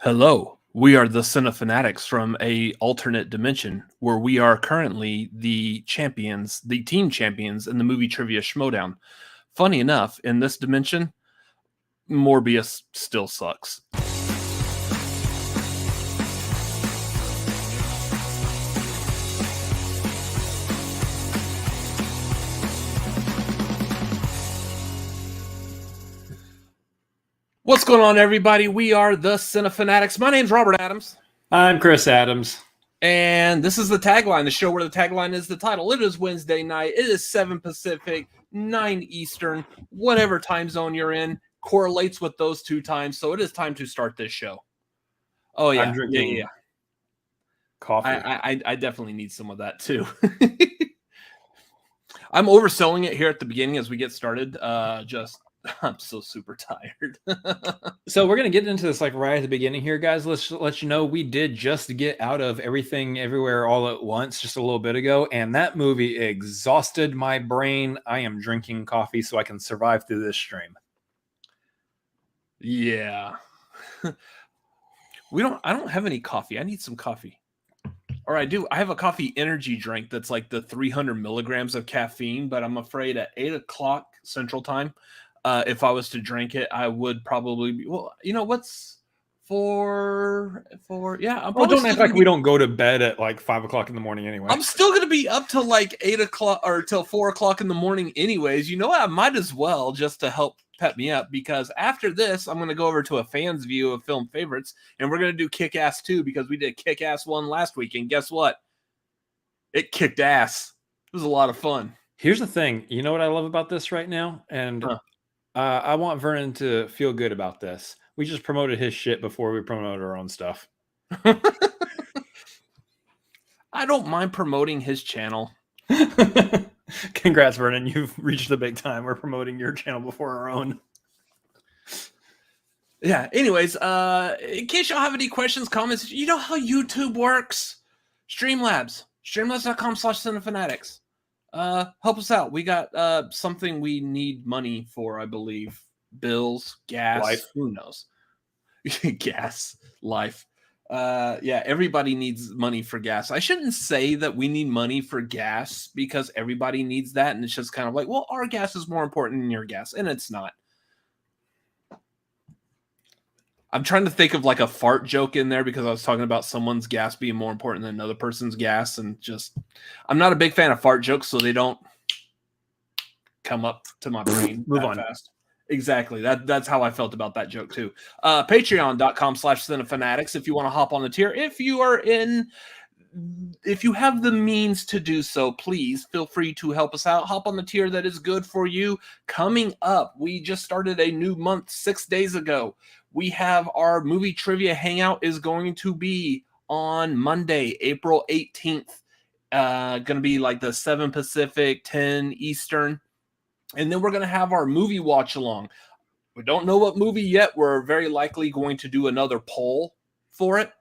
Hello, we are the Cinefanatics from a alternate dimension where we are currently the champions, the team champions in the movie trivia schmodown. Funny enough, in this dimension, Morbius still sucks. What's going on, everybody? We are the Cinefanatics. My name's Robert Adams. I'm Chris Adams. And this is the Tagline, the show where the tagline is the title. It is Wednesday night. It is 7 Pacific, 9 Eastern. Whatever time zone you're in correlates with those two times. So it is time to start this show. Oh, yeah. I'm drinking coffee. I definitely need some of that, too. I'm overselling it here at the beginning as we get started. I'm so super tired. So we're going to get into this like right at the beginning here, guys. Let's let you know we did just get out of Everything Everywhere All at Once just a little bit ago, and that movie exhausted my brain. I am drinking coffee so I can survive through this stream. Yeah. I don't have any coffee. I need some coffee. Or I do. I have a coffee energy drink that's like the 300 milligrams of caffeine, but I'm afraid at 8 o'clock Central Time, if I was to drink it, I would probably be, well, you know, what's yeah. Don't act like we don't go to bed at like 5 o'clock in the morning anyway. I'm still going to be up till like 8 o'clock or till 4 o'clock in the morning anyways. You know what? I might as well just to help pep me up, because after this, I'm going to go over to a fan's view of film favorites, and we're going to do Kick-Ass 2 because we did Kick-Ass 1 last week, and guess what? It kicked ass. It was a lot of fun. Here's the thing. You know what I love about this right now? And I want Vernon to feel good about this. We just promoted his shit before we promoted our own stuff. I don't mind promoting his channel. Congrats, Vernon. You've reached the big time. We're promoting your channel before our own. Yeah. Anyways, in case y'all have any questions, comments, you know how YouTube works? Streamlabs. Streamlabs.com/Cinefanatics. Help us out. We got something we need money for, I believe. Bills, gas, life. Who knows? Gas, life. Yeah, everybody needs money for gas. I shouldn't say that we need money for gas because everybody needs that, and it's just kind of like, well, our gas is more important than your gas, and it's not. I'm trying to think of like a fart joke in there because I was talking about someone's gas being more important than another person's gas, and just I'm not a big fan of fart jokes, so they don't come up to my brain. Move on fast. Exactly. That's how I felt about that joke too. Patreon.com/Cinefanatics if you want to hop on the tier. If you have the means to do so, please feel free to help us out. Hop on the tier that is good for you. Coming up, we just started a new month 6 days ago. We have our movie trivia hangout is going to be on Monday, April 18th. Going to be like the 7 Pacific, 10 Eastern. And then we're going to have our movie watch along. We don't know what movie yet. We're very likely going to do another poll for it.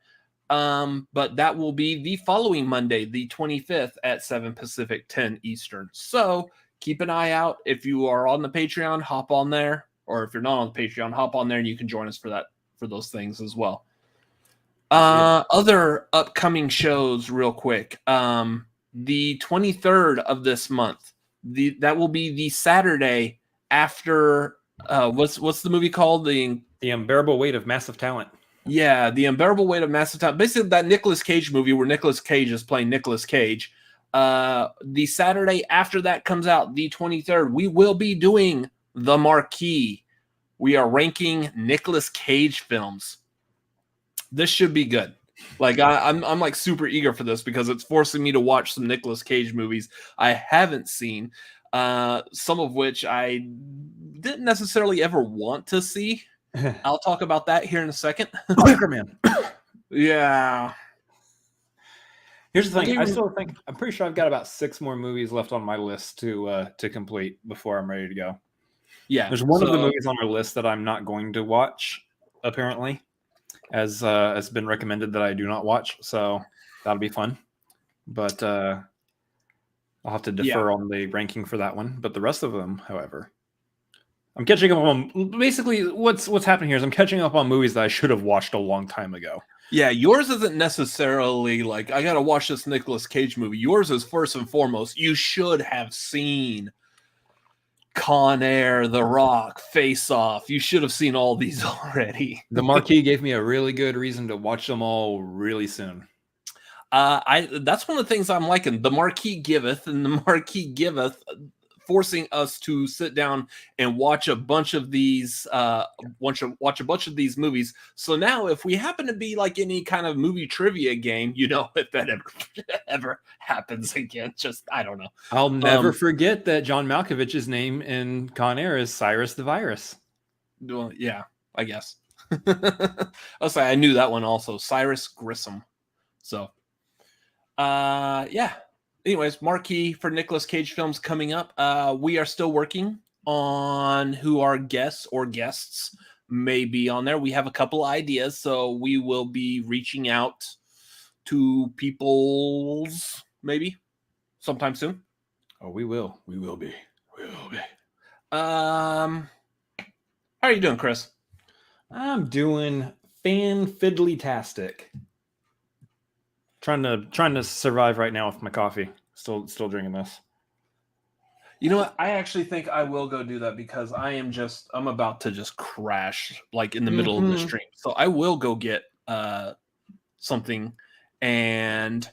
But that will be the following Monday, the 25th at 7 Pacific, 10 Eastern. So keep an eye out. If you are on the Patreon, hop on there. Or if you're not on the Patreon, hop on there and you can join us for those things as well. Other upcoming shows real quick. The 23rd of this month, that will be the Saturday after what's the movie called? The Unbearable Weight of Massive Talent. Yeah, The Unbearable Weight of Massive Talent. Basically that Nicolas Cage movie where Nicolas Cage is playing Nicolas Cage. The Saturday after that comes out, the 23rd, we will be doing The Marquee. We are ranking Nicolas Cage films. This should be good. Like I'm like super eager for this because it's forcing me to watch some Nicolas Cage movies I haven't seen, some of which I didn't necessarily ever want to see. I'll talk about that here in a second. Anchorman. Yeah. Here's the thing. I'm pretty sure I've got about 6 more movies left on my list to complete before I'm ready to go. Yeah. There's one of the movies on our list that I'm not going to watch, apparently, as has been recommended that I do not watch. So that'll be fun. But I'll have to defer on the ranking for that one. But the rest of them, however, I'm catching up on basically what's happening here is I'm catching up on movies that I should have watched a long time ago. Yeah, yours isn't necessarily like I gotta watch this Nicolas Cage movie. Yours is first and foremost, you should have seen Con Air, The Rock, Face Off. You should have seen all these already. The Marquee gave me a really good reason to watch them all really soon. That's one of the things I'm liking. The Marquee giveth, and the Marquee giveth, forcing us to sit down and watch a bunch of these watch a bunch of these movies. So now if we happen to be like any kind of movie trivia game, you know, if that ever happens again, just I don't know. I'll never forget that John Malkovich's name in Con Air is Cyrus the Virus. Well, yeah, I guess. I'll say I knew that one also. Cyrus Grissom. So yeah. Anyways, marquee for Nicolas Cage films coming up. We are still working on who our guests or guests may be on there. We have a couple ideas, so we will be reaching out to people's maybe sometime soon. Oh, we will. We will be. We will be. How are you doing, Chris? I'm doing fan-fiddly-tastic. Trying to survive right now with my coffee. Still drinking this. You know what? I actually think I will go do that because I'm about to just crash like in the middle of the stream. So I will go get something. And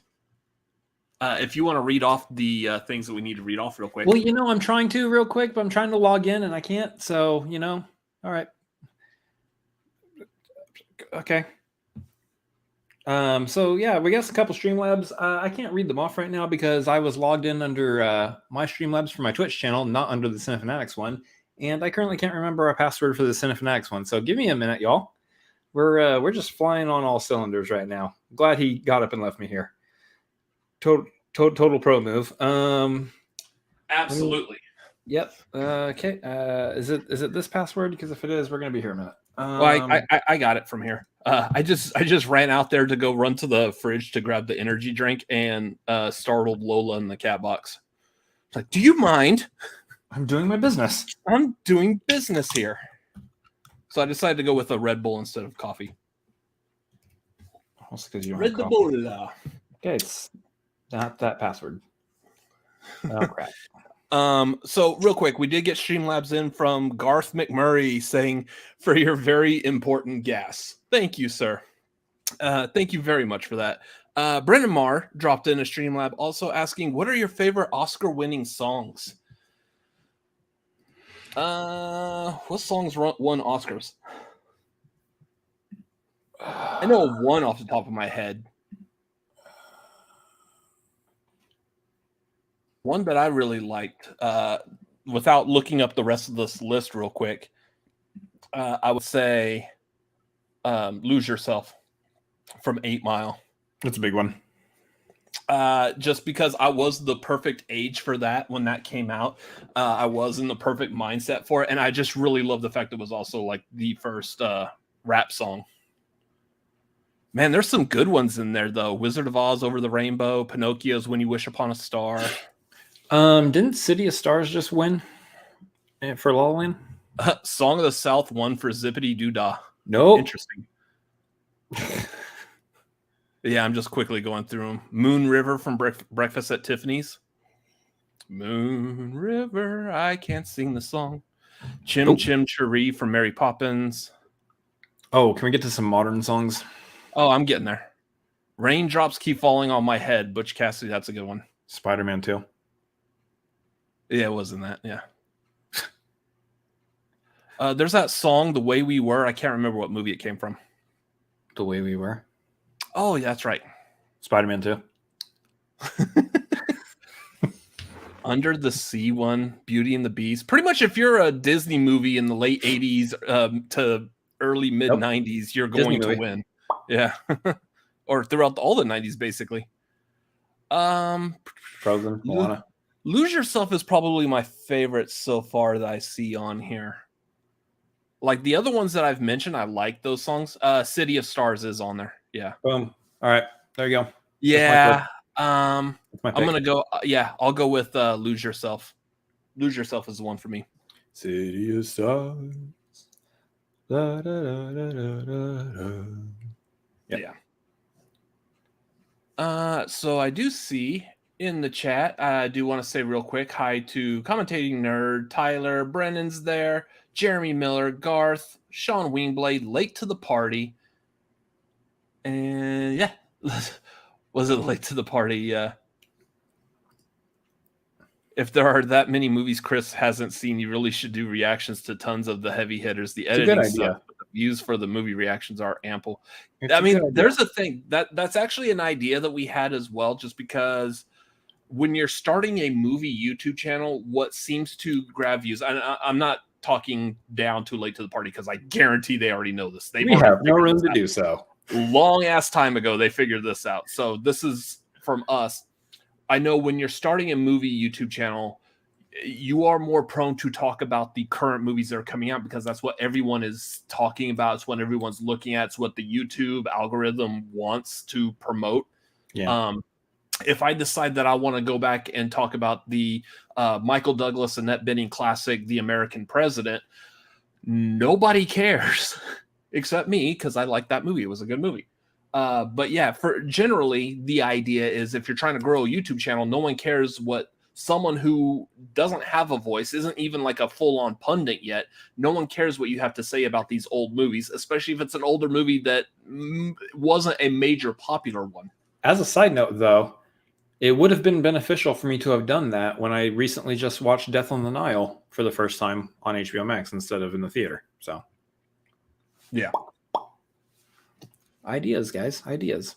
if you want to read off the things that we need to read off real quick. Well, you know, I'm trying to real quick, but I'm trying to log in and I can't. So, you know, all right. Okay. So yeah, we got a couple Streamlabs. I can't read them off right now because I was logged in under my Streamlabs for my Twitch channel, not under the Cinefanatics one, and I currently can't remember our password for the Cinefanatics one. So give me a minute, y'all. We're just flying on all cylinders right now. Glad he got up and left me here. Total pro move. Absolutely. Yep. Okay. Is it this password? Because if it is, we're gonna be here a minute. Well, I got it from here. I just ran out there to go run to the fridge to grab the energy drink and startled Lola in the cat box. It's like, do you mind? I'm doing my business. I'm doing business here. So I decided to go with a Red Bull instead of coffee. Also because you Red Bull. Okay, it's not that password. Oh crap. So real quick, we did get Streamlabs in from Garth McMurray saying for your very important gas. Thank you, sir. Thank you very much for that. Brennan Marr dropped in a Streamlab also asking, what are your favorite Oscar-winning songs? What songs won Oscars? I know one off the top of my head. One that I really liked, without looking up the rest of this list real quick, I would say Lose Yourself from 8 Mile. That's a big one. Just because I was the perfect age for that when that came out. I was in the perfect mindset for it, and I just really love the fact it was also like the first rap song. Man, there's some good ones in there, though. Wizard of Oz, Over the Rainbow, Pinocchio's When You Wish Upon a Star. Didn't City of Stars just win for La La Land? Song of the South won for Zippity Doo Dah. Nope. Interesting. Yeah, I'm just quickly going through them. Moon River from Breakfast at Tiffany's. Moon River, I can't sing the song. Chim Chim Cheree from Mary Poppins. Oh, can we get to some modern songs? Oh, I'm getting there. Raindrops Keep Falling on My Head. Butch Cassidy, that's a good one. Spider-Man 2. Yeah, it wasn't that. Yeah. There's that song, The Way We Were. I can't remember what movie it came from. The Way We Were. Oh, yeah, that's right. Spider-Man 2. Under the Sea one, Beauty and the Beast. Pretty much if you're a Disney movie in the late 80s to early mid-90s, you're going to win. Yeah. Or throughout all the 90s, basically. Frozen, Moana. Lose Yourself is probably my favorite so far that I see on here. Like the other ones that I've mentioned, I like those songs. City of Stars is on there. Yeah. Boom. All right. There you go. Yeah. I'm gonna go. I'll go with Lose Yourself. Lose Yourself is the one for me. City of Stars. Da, da, da, da, da, da. Yep. Yeah. So I do see in the chat, I do want to say real quick hi to Commentating Nerd, Tyler, Brennan's there, Jeremy Miller, Garth, Sean Wingblade, late to the party. And yeah, was it late to the party? If there are that many movies Chris hasn't seen, you really should do reactions to tons of the heavy hitters. The editing stuff, the views for the movie reactions are ample. I mean, there's a thing that's actually an idea that we had as well, just because when you're starting a movie YouTube channel, what seems to grab views, I'm not talking down too late to the party because I guarantee they already know this. We have no room to do so. Long ass time ago, they figured this out. So this is from us. I know when you're starting a movie YouTube channel, you are more prone to talk about the current movies that are coming out because that's what everyone is talking about. It's what everyone's looking at. It's what the YouTube algorithm wants to promote. Yeah. If I decide that I want to go back and talk about the Michael Douglas, Annette Bening classic, The American President, nobody cares except me because I like that movie. It was a good movie. But yeah, for generally the idea is if you're trying to grow a YouTube channel, no one cares what someone who doesn't have a voice, isn't even like a full-on pundit yet. No one cares what you have to say about these old movies, especially if it's an older movie that wasn't a major popular one. As a side note, though, it would have been beneficial for me to have done that when I recently just watched Death on the Nile for the first time on HBO Max instead of in the theater. So, yeah. Ideas, guys, ideas.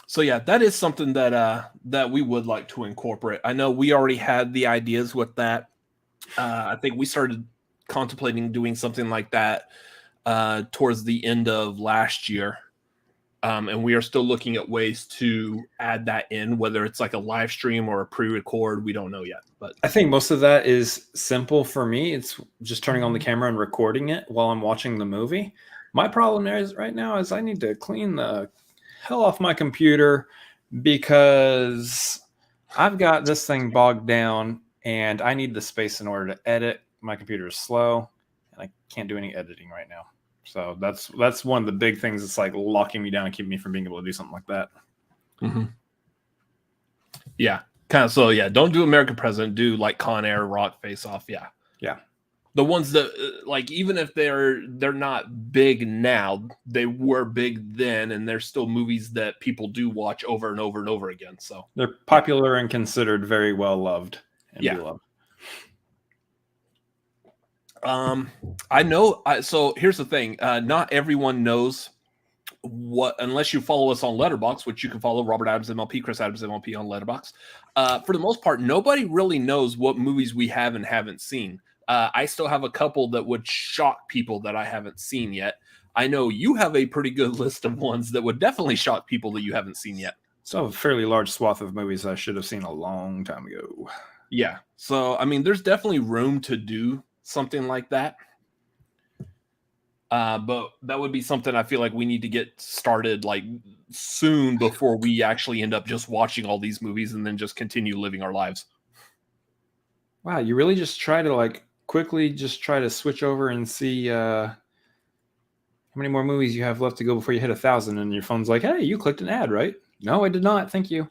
So yeah, that is something that we would like to incorporate. I know we already had the ideas with that. I think we started contemplating doing something like that towards the end of last year. And we are still looking at ways to add that in, whether it's like a live stream or a pre-record. We don't know yet. But I think most of that is simple for me. It's just turning on the camera and recording it while I'm watching the movie. My problem is right now is I need to clean the hell off my computer because I've got this thing bogged down and I need the space in order to edit. My computer is slow and I can't do any editing right now. So that's one of the big things that's like locking me down and keeping me from being able to do something like that. Mm-hmm. Yeah. Kind of. So yeah, don't do American President. Do like Con Air, Rock, Face Off. Yeah. Yeah. The ones that like, even if they're not big now, they were big then, and they're still movies that people do watch over and over and over again. So they're popular and considered very well loved and beloved. I know. So here's the thing. Not everyone knows what, unless you follow us on Letterboxd, which you can follow Robert Adams MLP, Chris Adams MLP on Letterboxd. For the most part, nobody really knows what movies we have and haven't seen. I still have a couple that would shock people that I haven't seen yet. I know you have a pretty good list of ones that would definitely shock people that you haven't seen yet. So a fairly large swath of movies I should have seen a long time ago. Yeah. So, I mean, there's definitely room to do something like that. But that would be something I feel like we need to get started like soon before we actually end up just watching all these movies and then just continue living our lives. Wow. You really just try to like quickly just try to switch over and see how many more movies you have left to go before you hit 1,000 and your phone's like, hey, you clicked an ad, right? No, I did not. Thank you.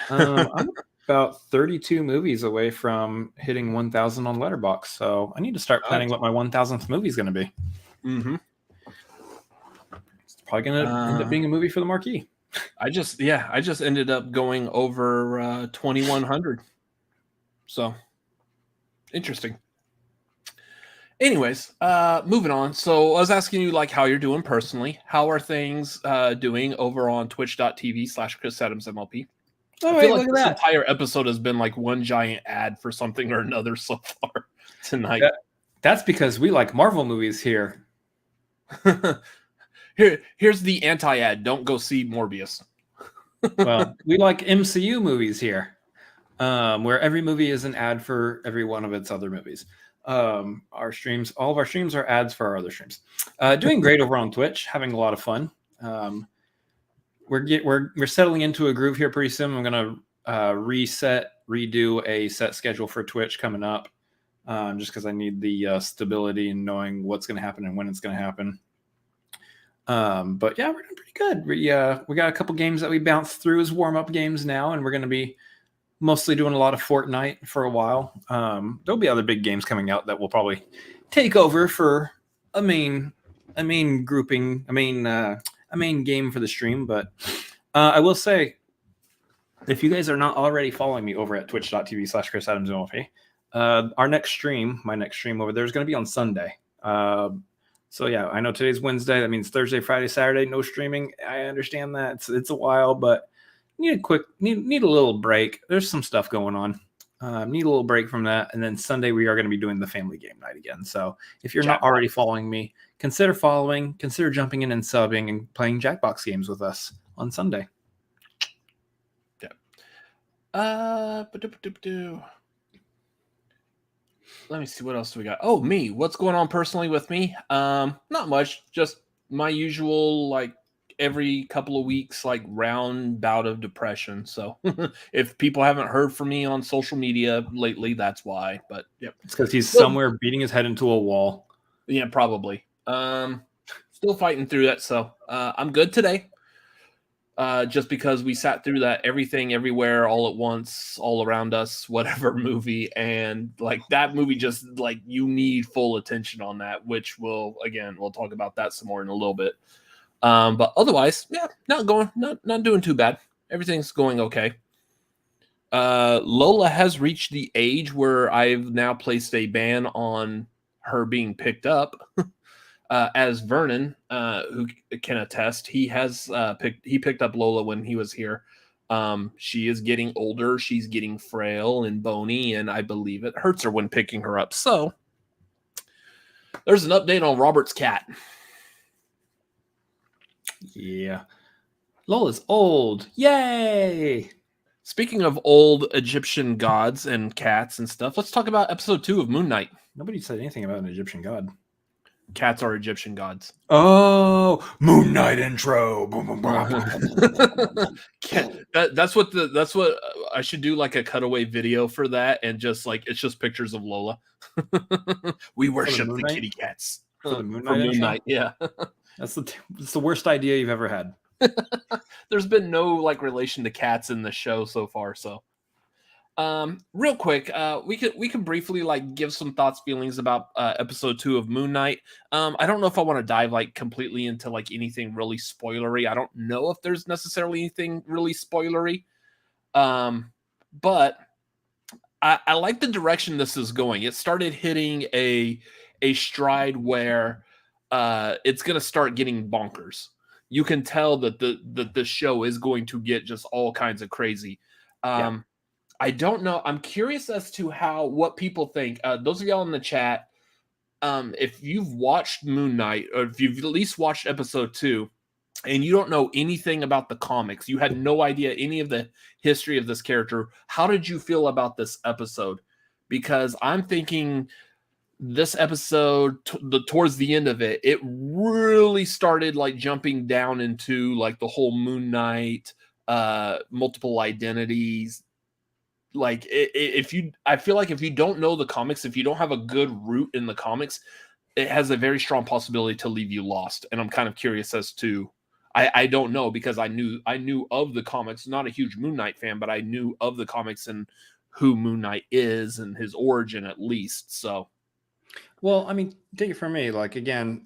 I'm about 32 movies away from hitting 1,000 on Letterboxd. So I need to start planning what my 1,000th movie is going to be. Mm-hmm. It's probably going to end up being a movie for the marquee. I just ended up going over 2,100. So interesting. Anyways, moving on. So I was asking you like how you're doing personally. How are things doing over on twitch.tv/Chris Adams MLP? I feel like this entire episode has been like one giant ad for something or another so far tonight. That's because we like Marvel movies here. Here's the anti-ad. Don't go see Morbius. Well, we like MCU movies here, where every movie is an ad for every one of its other movies. All of our streams are ads for our other streams. Doing great over on Twitch, having a lot of fun. We're settling into a groove here pretty soon. I'm gonna redo a set schedule for Twitch coming up. just because I need the stability and knowing what's going to happen and when it's going to happen. But yeah, we're doing pretty good. We got a couple games that we bounced through as warm-up games now, and we're going to be mostly doing a lot of Fortnite for a while. There'll be other big games coming out that will probably take over for a main grouping, a main game for the stream. But I will say, if you guys are not already following me over at twitch.tv/ChrisAdamsMLP, my next stream over there is going to be on Sunday. So yeah, I know today's Wednesday. That means Thursday, Friday, Saturday, no streaming. I understand that it's a while, but need a little break. There's some stuff going on. Need a little break from that. And then Sunday we are going to be doing the family game night again. So if you're not already following me, consider jumping in and subbing and playing Jackbox games with us on Sunday. Yeah. Let me see, what else do we got? Oh, me. What's going on personally with me? Not much. Just my usual, like, every couple of weeks, like, round bout of depression. So if people haven't heard from me on social media lately, that's why. But yep. It's because he's somewhere beating his head into a wall. Yeah, probably. Still fighting through that. So I'm good today. Just because we sat through that Everything Everywhere All at Once, All Around Us, whatever movie, and like that movie, just like you need full attention on that, which we'll talk about that some more in a little bit. But otherwise, yeah, not doing too bad. Everything's going okay. Lola has reached the age where I've now placed a ban on her being picked up. As Vernon, who can attest, he picked up Lola when he was here. She is getting older. She's getting frail and bony, and I believe it hurts her when picking her up. So there's an update on Robert's cat. Yeah. Lola's old. Yay! Speaking of old Egyptian gods and cats and stuff, let's talk about episode 2 of Moon Knight. Nobody said anything about an Egyptian god. Cats are Egyptian gods. Oh, Moon Knight intro. That's what I should do, like a cutaway video for that, and just like it's just pictures of Lola. We worship the kitty cats for the Moon Knight. Yeah, that's the worst idea you've ever had. There's been no like relation to cats in the show so far, so. Real quick, we can briefly like give some thoughts, feelings about episode 2 of Moon Knight. I don't know if I want to dive like completely into like anything really spoilery. I don't know if there's necessarily anything really spoilery. But I like the direction this is going. It started hitting a stride where it's gonna start getting bonkers. You can tell that the show is going to get just all kinds of crazy. Yeah. I don't know. I'm curious as to what people think. Those of y'all in the chat, if you've watched Moon Knight, or if you've at least watched episode 2, and you don't know anything about the comics, you had no idea any of the history of this character, how did you feel about this episode? Because I'm thinking this episode, towards the end of it, it really started like jumping down into like the whole Moon Knight, multiple identities. Like I feel like if you don't know the comics, if you don't have a good root in the comics, it has a very strong possibility to leave you lost. And I'm kind of curious as to, I don't know, because I knew of the comics, not a huge Moon Knight fan, but I knew of the comics and who Moon Knight is and his origin at least. So, well, I mean, take it from me. Like, again,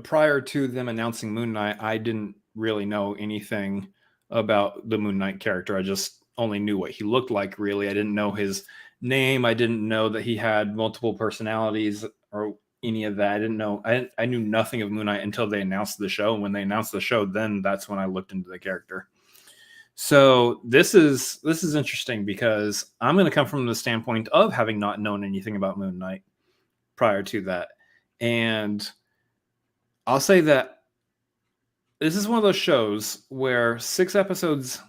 prior to them announcing Moon Knight, I didn't really know anything about the Moon Knight character. I just only knew what he looked like, really. I didn't know his name. I didn't know that he had multiple personalities or any of that. I didn't know. I knew nothing of Moon Knight until they announced the show. And when they announced the show, then that's when I looked into the character. So this is interesting because I'm going to come from the standpoint of having not known anything about Moon Knight prior to that. And I'll say that this is one of those shows where 6 episodes...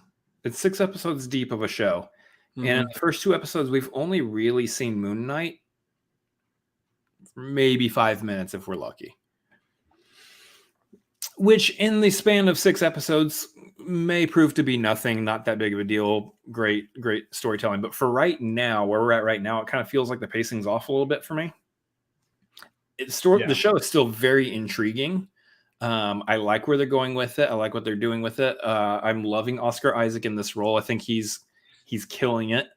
It's 6 episodes deep of a show. Mm-hmm. And in the first 2 episodes, we've only really seen Moon Knight for maybe 5 minutes if we're lucky. Which in the span of 6 episodes may prove to be nothing, not that big of a deal. Great storytelling. But for right now, where we're at right now, it kind of feels like the pacing's off a little bit for me. The show is still very intriguing. I like where they're going with it. I like what they're doing with it. I'm loving Oscar Isaac in this role. I think he's killing it.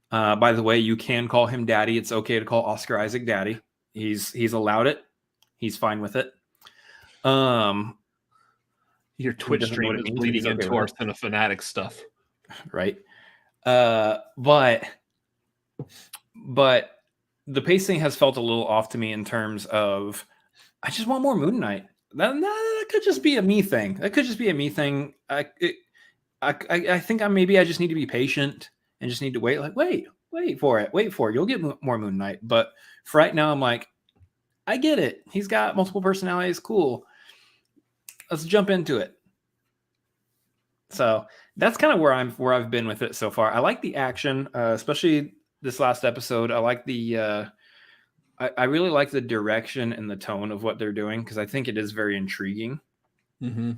By the way, you can call him daddy. It's okay to call Oscar Isaac daddy. He's allowed it. He's fine with it. Your Twitch stream is bleeding into our Cinefanatic stuff. Right. But the pacing has felt a little off to me in terms of I just want more Moon Knight. That could just be a me thing. That could just be a me thing. I think I just need to be patient and just need to wait. Like, wait for it. Wait for it. You'll get more Moon Knight. But for right now, I'm like, I get it. He's got multiple personalities. Cool. Let's jump into it. So that's kind of where I've been with it so far. I like the action, especially this last episode. I like I really like the direction and the tone of what they're doing because I think it is very intriguing. Mm-hmm.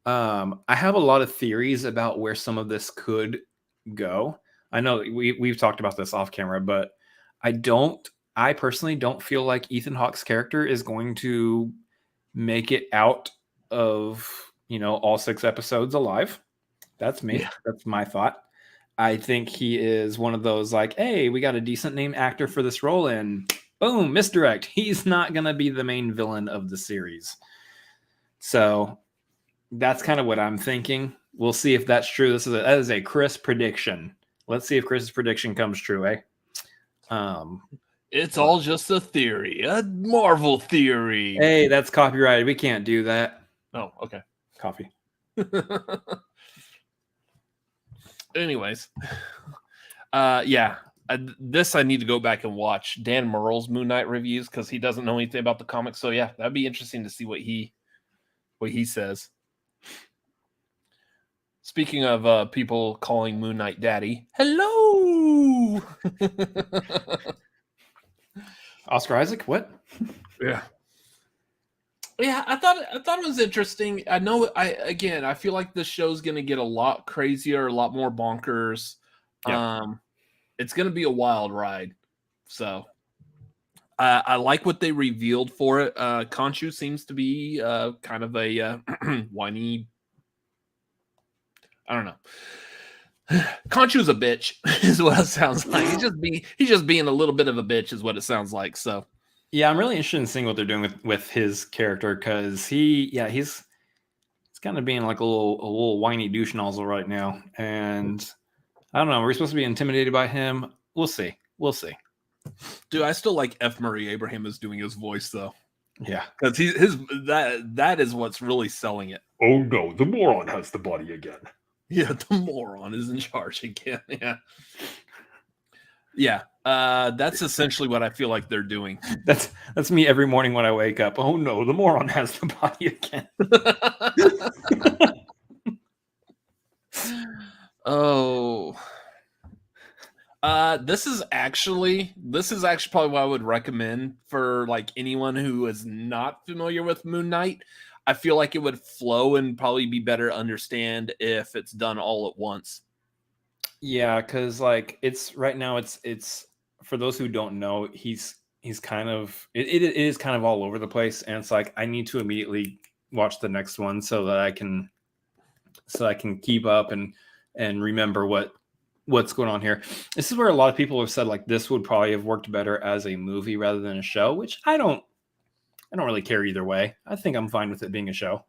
I have a lot of theories about where some of this could go. I know we've talked about this off camera, but I personally don't feel like Ethan Hawke's character is going to make it out of, all 6 episodes alive. That's me. Yeah. That's my thought. I think he is one of those like, hey, we got a decent name actor for this role and boom, misdirect. He's not going to be the main villain of the series. So that's kind of what I'm thinking. We'll see if that's true. That is a Chris prediction. Let's see if Chris's prediction comes true, eh? It's all just a theory, a Marvel theory. Hey, that's copyrighted. We can't do that. Oh, okay. Coffee. Anyways, this I need to go back and watch Dan Murrell's Moon Knight reviews because he doesn't know anything about the comics. So yeah, that'd be interesting to see what he says. Speaking of people calling Moon Knight daddy, hello. Oscar Isaac, what? Yeah, I thought it was interesting. I know I feel like this show's gonna get a lot crazier, a lot more bonkers. Yeah. It's gonna be a wild ride. So I like what they revealed for it. Khonshu seems to be kind of a whiny. I don't know. Khonshu's a bitch, is what it sounds like. He's just being a little bit of a bitch, is what it sounds like. So, yeah, I'm really interested in seeing what they're doing with his character because he's kind of being like a little whiny douche nozzle right now, and I don't know. We're supposed to be intimidated by him. We'll see. Dude, I still like F. Murray Abraham is doing his voice though. Yeah, because that is what's really selling it. Oh no, the moron has the body again. Yeah, the moron is in charge again. Yeah. That's essentially what I feel like they're doing. That's me every morning when I wake up. Oh no, the moron has the body again. Oh. This is actually probably what I would recommend for like anyone who is not familiar with Moon Knight. I feel like it would flow and probably be better to understand if it's done all at once. Yeah, because like it's for those who don't know, he's kind of it is kind of all over the place, and it's like I need to immediately watch the next one so that I can keep up and remember what's going on here. This is where a lot of people have said like this would probably have worked better as a movie rather than a show, which I don't really care either way. I think I'm fine with it being a show.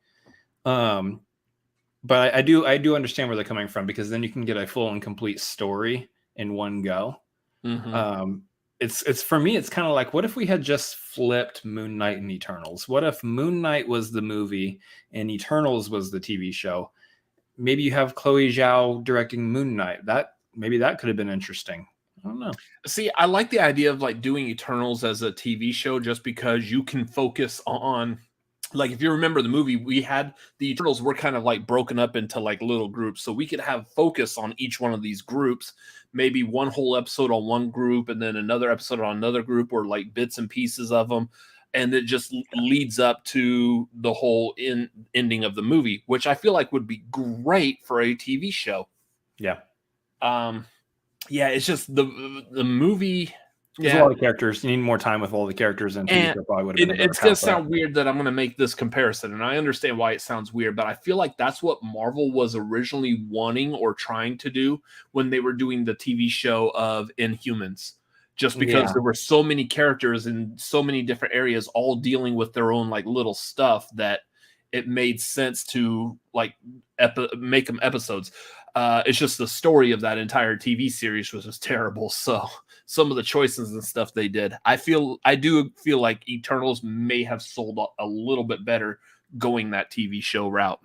But I do understand where they're coming from because then you can get a full and complete story in one go. Mm-hmm. It's for me, it's kind of like, what if we had just flipped Moon Knight and Eternals? What if Moon Knight was the movie and Eternals was the TV show? Maybe you have Chloe Zhao directing Moon Knight. Maybe that could have been interesting. I don't know. See, I like the idea of like doing Eternals as a TV show just because you can focus on, like, if you remember the movie, we had the Eternals were kind of like broken up into like little groups. So we could have focus on each one of these groups, maybe one whole episode on one group and then another episode on another group or like bits and pieces of them. and it just leads up to the whole ending of the movie, which I feel like would be great for a TV show. Yeah. Yeah, it's just the movie. There's a lot of characters. You need more time with all the characters, and probably would have been it's going to sound weird that I'm going to make this comparison, and I understand why it sounds weird, but I feel like that's what Marvel was originally wanting or trying to do when they were doing the TV show of Inhumans. Just because there were so many characters in so many different areas, all dealing with their own like little stuff, that it made sense to like make them episodes. It's just the story of that entire TV series was just terrible. So some of the choices and stuff they did, I do feel like Eternals may have sold a little bit better going that TV show route.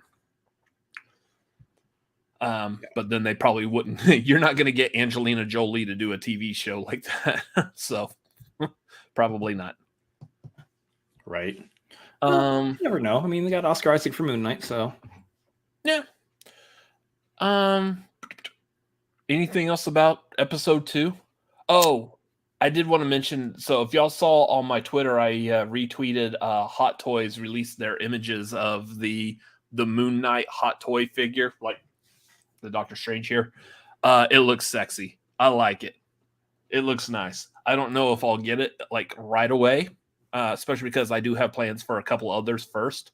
But then they probably wouldn't. You're not going to get Angelina Jolie to do a TV show like that. So probably not. Right. You never know. I mean, they got Oscar Isaac for Moon Knight, so yeah. Anything else about episode 2? Oh, I did want to mention. So if y'all saw on my Twitter, I retweeted Hot Toys released their images of the Moon Knight Hot Toy figure, like the Doctor Strange here. It looks sexy. I like it. It looks nice. I don't know if I'll get it like right away, especially because I do have plans for a couple others first.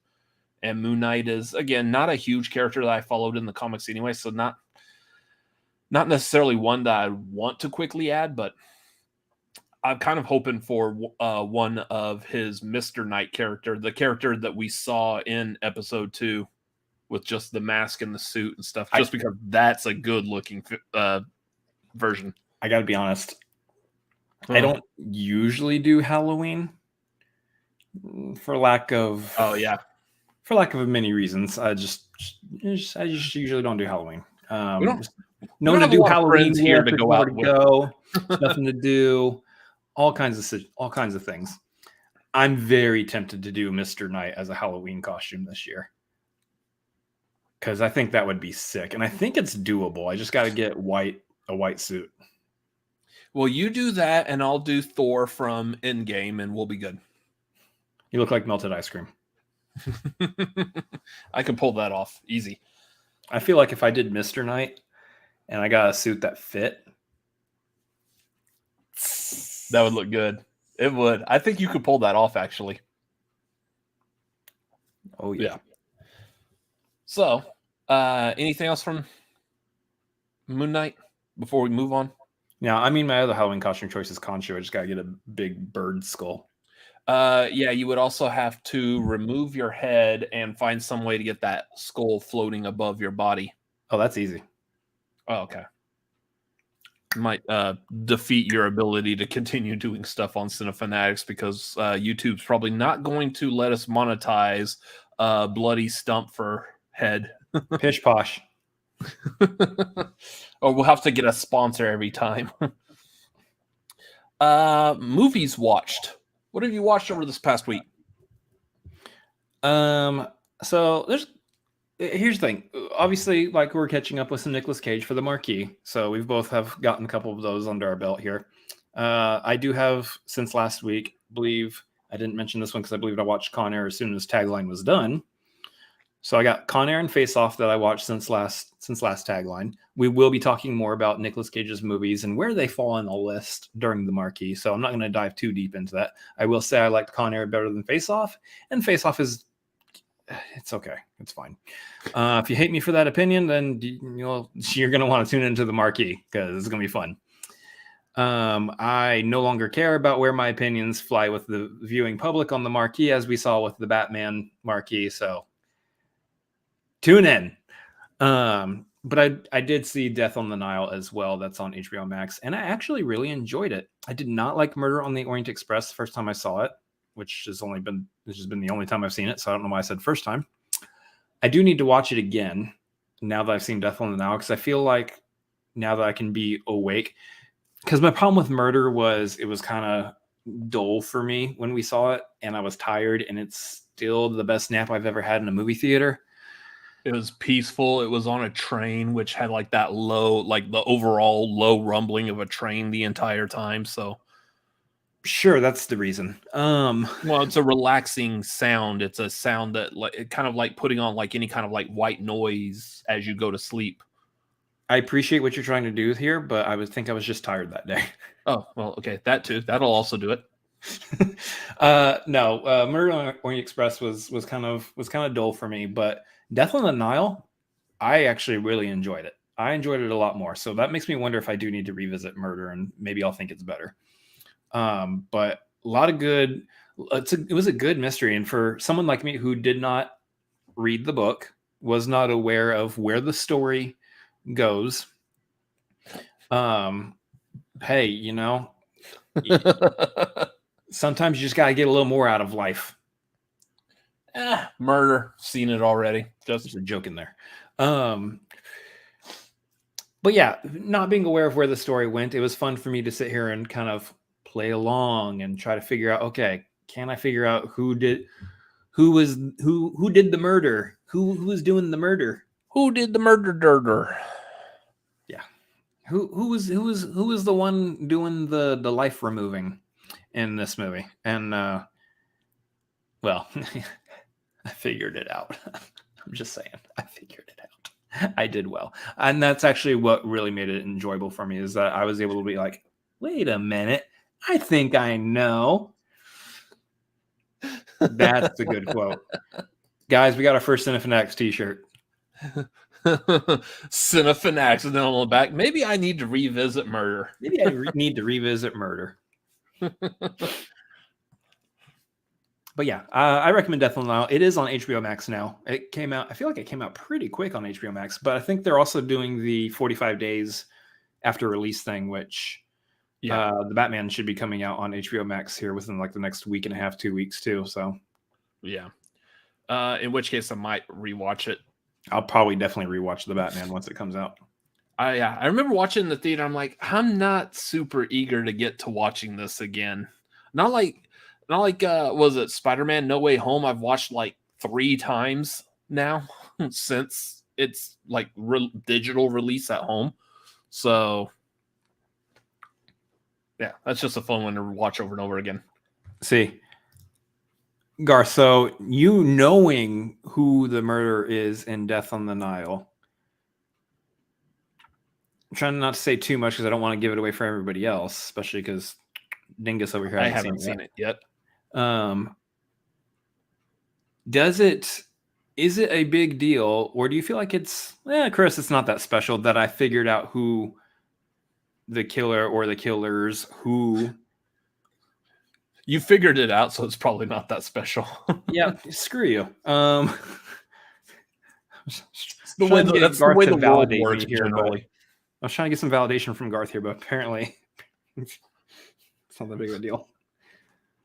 And Moon Knight is, again, not a huge character that I followed in the comics anyway, so not necessarily one that I want to quickly add, but I'm kind of hoping for one of his Mr. Knight character, the character that we saw in episode 2 with just the mask and the suit and stuff, just because that's a good-looking version. I got to be honest. I don't usually do Halloween for lack of... Oh, yeah. For lack of many reasons. I just usually don't do Halloween. No one to do Halloween here to go out with. Nothing to do. All kinds of things. I'm very tempted to do Mr. Knight as a Halloween costume this year, because I think that would be sick, and I think it's doable. I just got to get a white suit. Well, you do that, and I'll do Thor from Endgame, and we'll be good. You look like melted ice cream. I can pull that off easy. I feel like if I did Mr. Knight and I got a suit that fit, that would look good. It would. I think you could pull that off, actually. Oh, yeah. So, anything else from Moon Knight before we move on? Yeah, I mean, my other Halloween costume choice is Concho. I just got to get a big bird skull. Yeah, you would also have to remove your head and find some way to get that skull floating above your body. Oh, that's easy. Oh, okay. Might defeat your ability to continue doing stuff on Cinefanatics, because YouTube's probably not going to let us monetize bloody stump for head. Pish posh. Or we'll have to get a sponsor every time. Movies watched. What have you watched over this past week? So here's the thing. Obviously, like, we're catching up with some Nicolas Cage for the Marquee, so we've both have gotten a couple of those under our belt here. I do have, since last week, believe I didn't mention this one because I believe I watched Con Air as soon as Tagline was done. So I got Con Air and Face Off that I watched since last Tagline. We will be talking more about Nicolas Cage's movies and where they fall on the list during the Marquee, so I'm not going to dive too deep into that. I will say I liked Con Air better than Face Off, and Face Off it's okay. It's fine. If you hate me for that opinion, then you're going to want to tune into the Marquee, because it's going to be fun. I no longer care about where my opinions fly with the viewing public on the Marquee, as we saw with the Batman Marquee, so tune in. But I did see Death on the Nile as well. That's on HBO Max, and I actually really enjoyed it. I did not like Murder on the Orient Express the first time I saw it, which has been the only time I've seen it, so I don't know why I said first time. I do need to watch it again now that I've seen Death on the Nile, because I feel like now that I can be awake, because my problem with Murder was it was kind of dull for me when we saw it, and I was tired, and it's still the best nap I've ever had in a movie theater. It was peaceful. It was on a train, which had like that low, like the overall low rumbling of a train the entire time. So Sure, that's the reason. Well, it's a relaxing sound. It's a sound that it kind of like putting on like any kind of like white noise as you go to sleep. I appreciate what you're trying to do here, but I was just tired that day. Oh, well, okay, that too. That'll also do it. No, Murder on the Orient Express was kind of dull for me, but Death on the Nile, I actually really enjoyed it. I enjoyed it a lot more. So that makes me wonder if I do need to revisit Murder, and maybe I'll think it's better. But a lot of good. It was a good mystery, and for someone like me who did not read the book, was not aware of where the story goes. Hey, you know, sometimes you just gotta get a little more out of life. Murder, seen it already. Just a joke in there. But yeah, not being aware of where the story went, it was fun for me to sit here and kind of play along and try to figure out, okay, can I figure out who did the murder? Who was doing the murder? Who did the murder? Yeah. Who was the one doing the life removing in this movie? And well, I figured it out. I'm just saying, I figured it out. I did well. And that's actually what really made it enjoyable for me, is that I was able to be like, wait a minute, I think I know. That's a good quote. Guys, we got our first Cinephinex t-shirt. Cinephinex, and then on the back, maybe I need to revisit Murder. Maybe I need to revisit Murder. But yeah, I recommend Death on the Nile. It is on HBO Max now. It came out, I feel like it came out pretty quick on HBO Max, but I think they're also doing the 45 days after release thing, which the Batman should be coming out on HBO Max here within like the next week and a half, 2 weeks too. So yeah. In which case I might rewatch it. I'll probably definitely rewatch the Batman once it comes out. I remember watching in the theater. I'm like, I'm not super eager to get to watching this again. Not like was it Spider-Man No Way Home? I've watched like 3 times now since it's like digital release at home. So yeah, that's just a fun one to watch over and over again. See, Garth, so you knowing who the murderer is in Death on the Nile, I'm trying not to say too much because I don't want to give it away for everybody else, especially because Dingus over here I haven't seen it yet. Is it a big deal, or do you feel like it's Chris, it's not that special that I figured out who the killer or the killers who you figured it out, so it's probably not that special. Yeah, screw you. That's the way the world works generally. I was trying to get some validation from Garth here, but apparently it's not that big of a deal.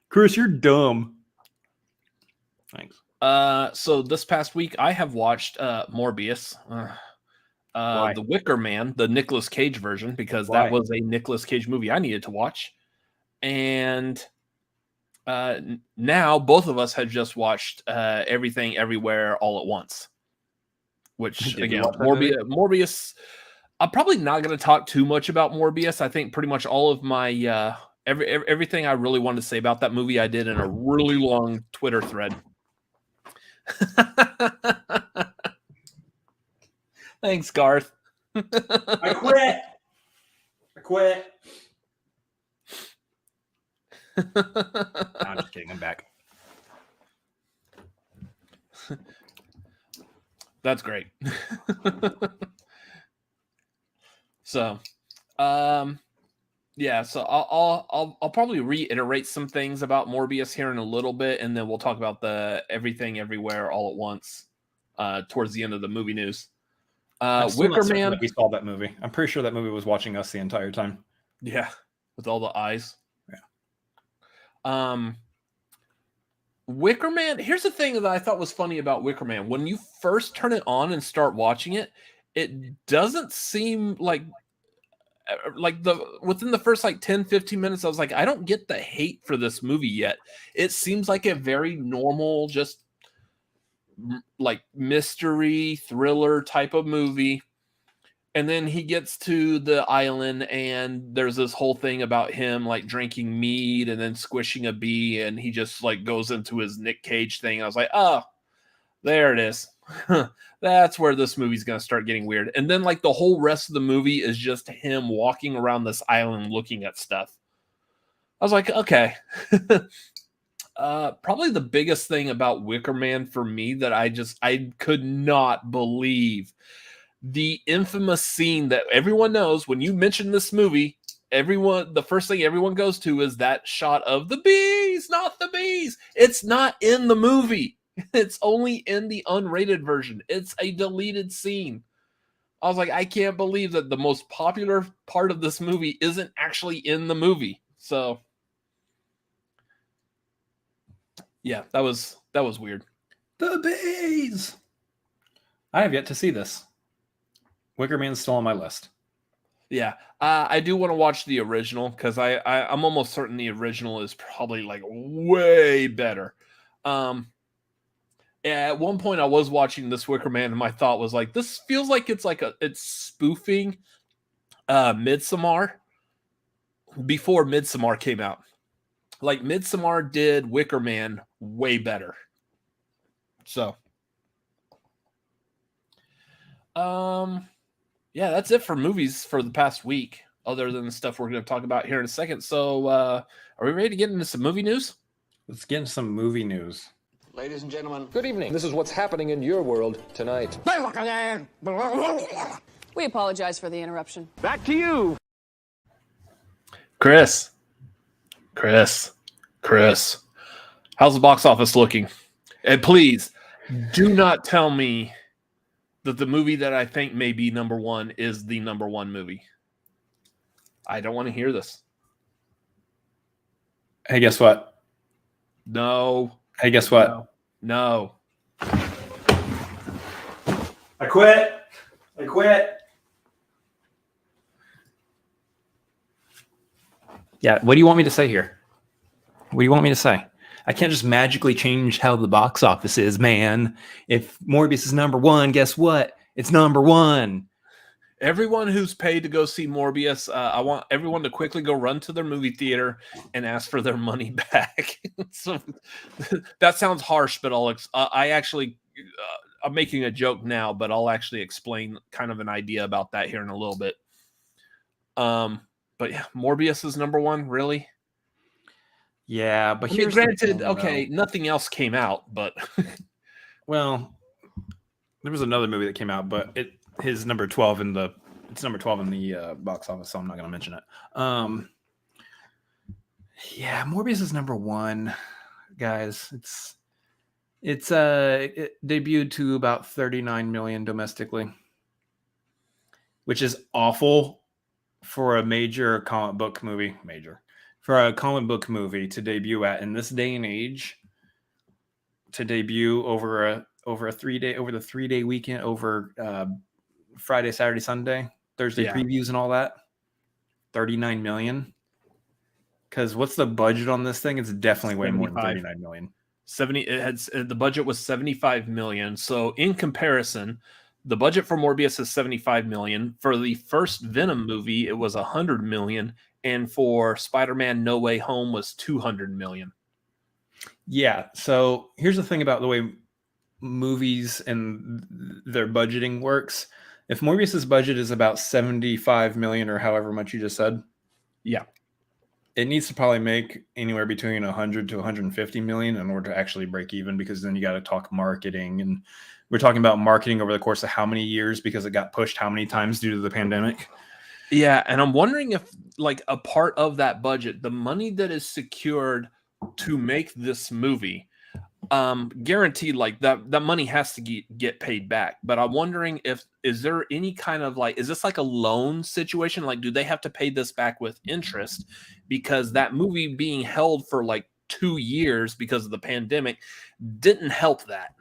Chris, you're dumb. Thanks. So this past week I have watched Morbius, The Wicker Man, the Nicolas Cage version, because that was a Nicolas Cage movie I needed to watch. And now both of us had just watched Everything Everywhere All at Once. Which again, Morbius. I'm probably not going to talk too much about Morbius. I think pretty much all of my everything I really wanted to say about that movie I did in a really long Twitter thread. Thanks, Garth. I quit. I'm just kidding. I'm back. That's great. So, yeah. So I'll probably reiterate some things about Morbius here in a little bit, and then we'll talk about the Everything Everywhere All at Once towards the end of the movie news. Wicker Man. We saw that movie. I'm pretty sure that movie was watching us the entire time. Yeah, with all the eyes. Yeah. Wicker Man. Here's the thing that I thought was funny about Wicker Man. When you first turn it on and start watching it, it doesn't seem like within the first like 10-15 minutes, I was like, I don't get the hate for this movie yet. It seems like a very normal, just like mystery thriller type of movie. And then he gets to the island, and there's this whole thing about him like drinking mead and then squishing a bee, and he just like goes into his Nick Cage thing. I was like, oh, there it is. That's where this movie's gonna start getting weird. And then like the whole rest of the movie is just him walking around this island looking at stuff. I was like, okay. Probably the biggest thing about Wicker Man for me that I could not believe. The infamous scene that everyone knows when you mention this movie, the first thing everyone goes to is that shot of the bees, not the bees. It's not in the movie. It's only in the unrated version. It's a deleted scene. I was like, I can't believe that the most popular part of this movie isn't actually in the movie. So, yeah, that was weird. The bees. I have yet to see this. Wicker Man's still on my list. Yeah, I do want to watch the original because I'm almost certain the original is probably like way better. At one point, I was watching this Wicker Man, and my thought was like, this feels like it's spoofing Midsommar before Midsommar came out. Like Midsommar did Wicker Man way better. So, yeah, that's it for movies for the past week, other than the stuff we're going to talk about here in a second. So, are we ready to get into some movie news? Let's get into some movie news. Ladies and gentlemen, Good evening. This is what's happening in your world tonight. We apologize for the interruption. Back to you. Chris. How's the box office looking? And please, do not tell me that the movie that I think may be number one is the number one movie. I don't want to hear this. Hey, guess what? No. Hey, guess what? No. I quit. Yeah, what do you want me to say here? What do you want me to say? I can't just magically change how the box office is, man. If Morbius is number one, guess what? It's number one. Everyone who's paid to go see Morbius, I want everyone to quickly go run to their movie theater and ask for their money back. So that sounds harsh, but I'm making a joke now, but I'll actually explain kind of an idea about that here in a little bit. But yeah, Morbius is number one, really? Yeah, but here's granted, okay, nothing else came out, but well, there was another movie that came out, but it's number 12 in the box office, so I'm not going to mention it. Yeah, Morbius is number one, guys. It debuted to about 39 million domestically, which is awful for a major comic book movie. For a comic book movie to debut at in this day and age, to debut over the 3-day weekend, over Friday, Saturday, Sunday, Thursday previews and all that, 39 million. Because what's the budget on this thing? It's definitely way more than 39 million. The budget was 75 million. So in comparison, the budget for Morbius is 75 million. For the first Venom movie, it was 100 million. And for Spider-Man No Way Home was 200 million. Yeah. So here's the thing about the way movies and their budgeting works. If Morbius's budget is about 75 million or however much you just said, yeah, it needs to probably make anywhere between 100 to 150 million in order to actually break even, because then you got to talk marketing, and we're talking about marketing over the course of how many years, because it got pushed how many times due to the pandemic. Yeah, and I'm wondering if, like, a part of that budget, the money that is secured to make this movie, guaranteed, like, that money has to get paid back. But I'm wondering is there any kind of, like, is this like a loan situation? Like, do they have to pay this back with interest? Because that movie being held for, like, 2 years because of the pandemic didn't help that.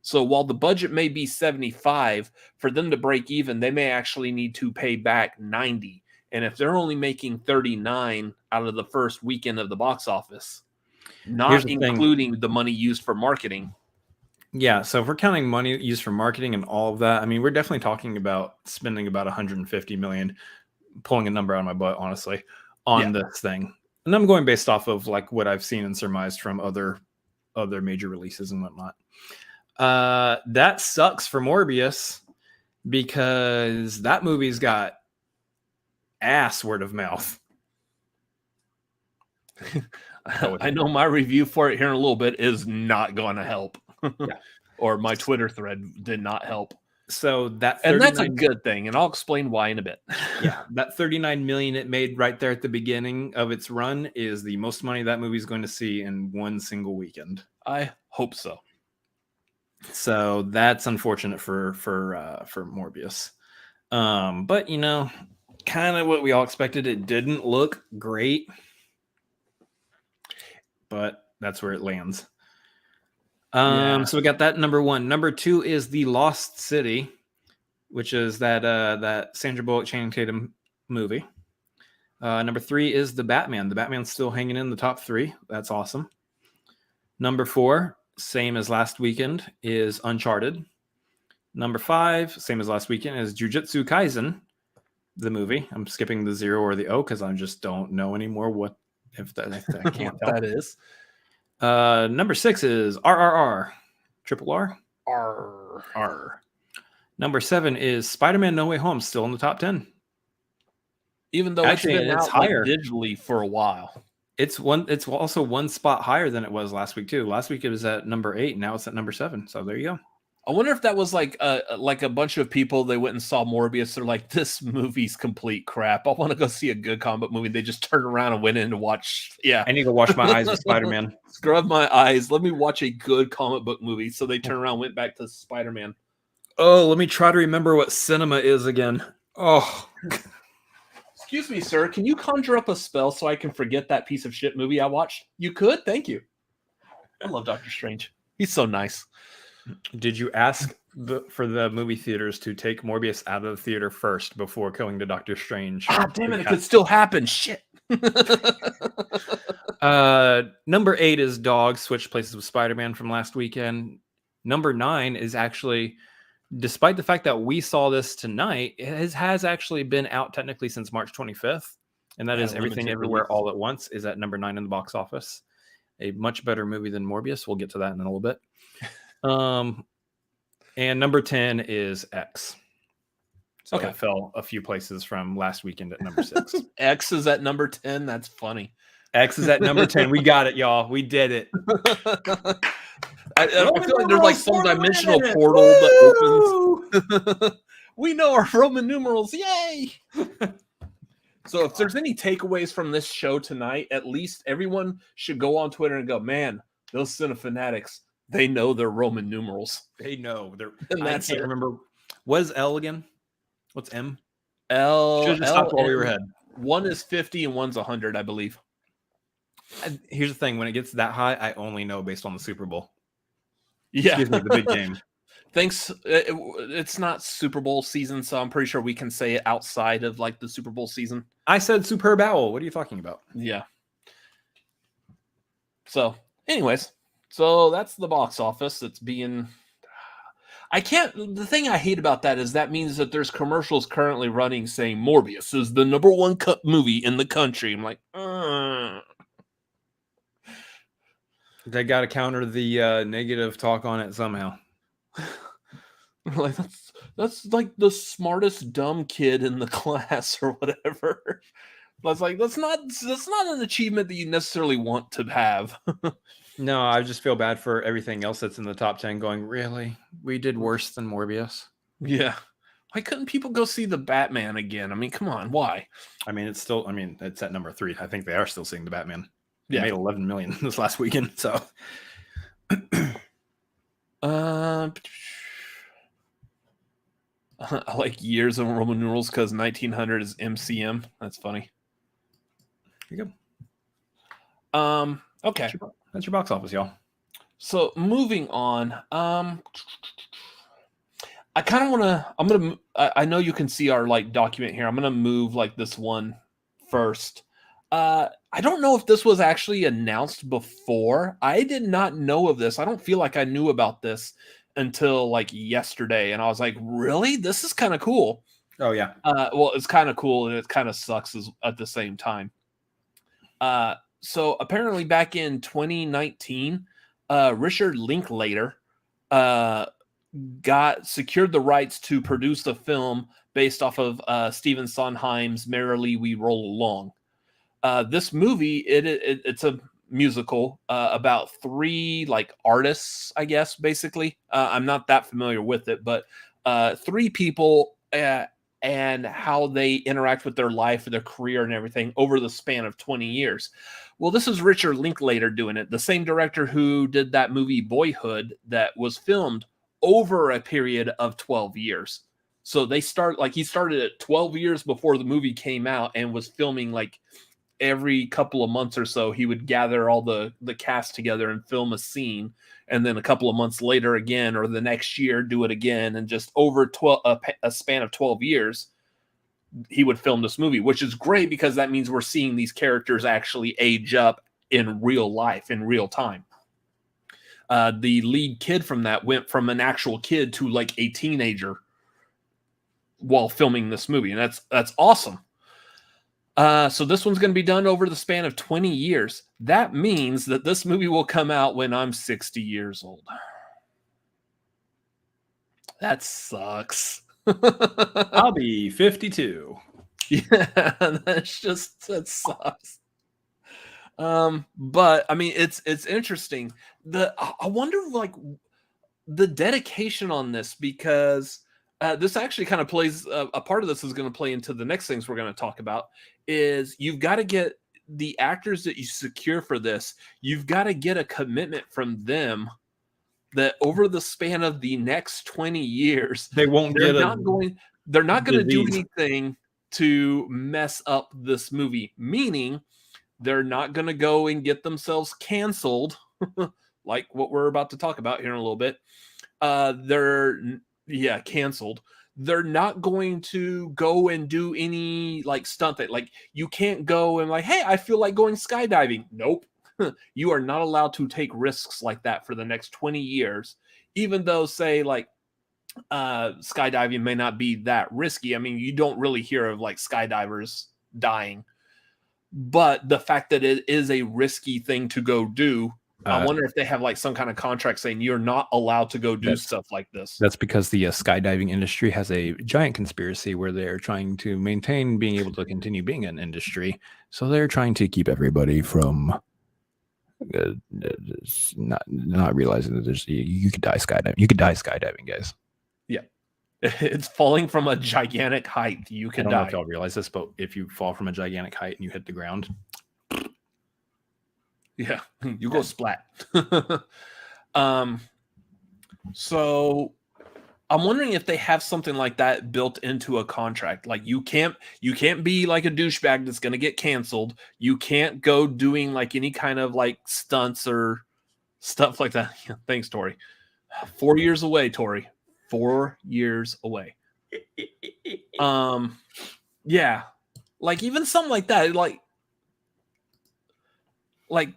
So while the budget may be 75, for them to break even, they may actually need to pay back 90. And if they're only making 39 out of the first weekend of the box office, not including the money used for marketing. Yeah, so if we're counting money used for marketing and all of that, I mean, we're definitely talking about spending about 150 million, pulling a number out of my butt, honestly, on this thing. And I'm going based off of like what I've seen and surmised from other major releases and whatnot. That sucks for Morbius because that movie's got ass word of mouth. I know my review for it here in a little bit is not going to help. Or my Twitter thread did not help. So that's a good thing, and I'll explain why in a bit. Yeah, that 39 million it made right there at the beginning of its run is the most money that movie's going to see in one single weekend. I hope so. So that's unfortunate for Morbius. But you know, kind of what we all expected. It didn't look great, but that's where it lands. So we got that number one. Number two is The Lost City, which is that Sandra Bullock, Channing Tatum movie. Number three is The Batman. The Batman's still hanging in the top three. That's awesome. Number four, same as last weekend, is Uncharted. Number five, same as last weekend, is Jujutsu Kaisen, the movie. I'm skipping the 0 or the O because I just don't know anymore what if I can't tell. That is. Number six is RRR. Triple R? R. Number seven is Spider-Man No Way Home, still in the top 10. Even though Actually, it's been it's out higher digitally for a while. It's also one spot higher than it was last week too. Last week it was at number 8, now it's at number 7. So there you go. I wonder if that was like a bunch of people, they went and saw Morbius. They're like, this movie's complete crap. I want to go see a good comic book movie. They just turned around and went in to watch. Yeah. I need to wash my eyes with Spider-Man. Scrub my eyes. Let me watch a good comic book movie. So they turned around and went back to Spider-Man. Oh, let me try to remember what cinema is again. Oh. Excuse me, sir. Can you conjure up a spell so I can forget that piece of shit movie I watched? You could? Thank you. I love Doctor Strange. He's so nice. Did you ask for the movie theaters to take Morbius out of the theater first before going to Doctor Strange? Ah, damn it. It could still happen. Shit. Number 8 is Dog, switched places with Spider-Man from last weekend. Number 9 is actually, despite the fact that we saw this tonight, it has actually been out technically since March 25th. And that is Everything Everywhere All at Once is at number 9 in the box office. A much better movie than Morbius. We'll get to that in a little bit. And number 10 is X. So it fell a few places from last weekend at number 6. X is at number 10. That's funny. X is at number 10. We got it, y'all. We did it. I feel like there's like some dimensional portal that opens. We know our Roman numerals. Yay! So if there's any takeaways from this show tonight, at least everyone should go on Twitter and go, man, those cinefanatics, they know their Roman numerals. They know. And I can't remember. What is L again? What's M? L. Should have just stopped while we were ahead. One is 50 and one's 100, I believe. Here's the thing. When it gets that high, I only know based on the Super Bowl. Yeah. Excuse me, the big game. Thanks. It's not Super Bowl season, so I'm pretty sure we can say it outside of like the Super Bowl season. I said Superb Owl. What are you talking about? Yeah. So, anyways. So that's the box office. It's being... The thing I hate about that is that means that there's commercials currently running saying Morbius is the number one movie in the country. I'm like, They got to counter the negative talk on it somehow. Like that's like the smartest dumb kid in the class or whatever. That's like that's not an achievement that you necessarily want to have. No, I just feel bad for everything else that's in the top 10 going, really? We did worse than Morbius? Yeah. Why couldn't people go see the Batman again? I mean, come on, why? I mean, it's at number 3. I think they are still seeing the Batman. Yeah. It made 11 million this last weekend, so. I like years of Roman numerals because 1900 is MCM. That's funny. Here you go. Okay. That's your box office, y'all. So moving on. I kind of want to. I know you can see our like document here. I'm gonna move like this one first. I I don't know if this was actually announced before. I did not know of this. I don't feel like I knew about this until like yesterday. And I was like, really? This is kind of cool. Oh, yeah. Well, it's kind of cool and it kind of sucks at the same time. So apparently back in 2019, Richard Linklater secured the rights to produce a film based off of Stephen Sondheim's Merrily We Roll Along. This movie, it's a musical about three like artists, I guess, basically. I'm not that familiar with it, but three people and how they interact with their life, their career and everything over the span of 20 years. Well, this is Richard Linklater doing it, the same director who did that movie Boyhood that was filmed over a period of 12 years. So he started it 12 years before the movie came out and was filming like every couple of months or so. He would gather all the cast together and film a scene, and then a couple of months later again, or the next year do it again, and just over a span of 12 years he would film this movie, which is great because that means we're seeing these characters actually age up in real life, in real time. The lead kid from that went from an actual kid to like a teenager while filming this movie, and that's awesome. So this one's going to be done over the span of 20 years. That means that this movie will come out when I'm 60 years old. That sucks. I'll be 52. Yeah, that sucks. But I mean, it's interesting. I wonder like the dedication on this, because this actually kind of plays a part of this is going to play into the next things we're going to talk about. Is you've got to get the actors that you secure for this, you've got to get a commitment from them that over the span of the next 20 years, they're not going to do anything to mess up this movie, meaning they're not going to go and get themselves canceled like what we're about to talk about here in a little bit. Canceled. They're not going to go and do any like stunt that, like, you can't go and like, hey, I feel like going skydiving. Nope. You are not allowed to take risks like that for the next 20 years, even though, say, like, skydiving may not be that risky. I mean, you don't really hear of like skydivers dying, but the fact that it is a risky thing to go do, I wonder if they have like some kind of contract saying you're not allowed to go do stuff like this. That's because the skydiving industry has a giant conspiracy where they're trying to maintain being able to continue being an industry. So they're trying to keep everybody from not realizing that you could die skydiving. You could die skydiving, guys. Yeah. It's falling from a gigantic height. You could die. I don't know if y'all realize this, but if you fall from a gigantic height and you hit the ground, yeah, you go splat. So I'm wondering if they have something like that built into a contract. Like you can't be like a douchebag that's going to get canceled. You can't go doing like any kind of like stunts or stuff like that. Yeah, thanks, Tori. 4 years away, Tori. 4 years away. Yeah, like even something like that, like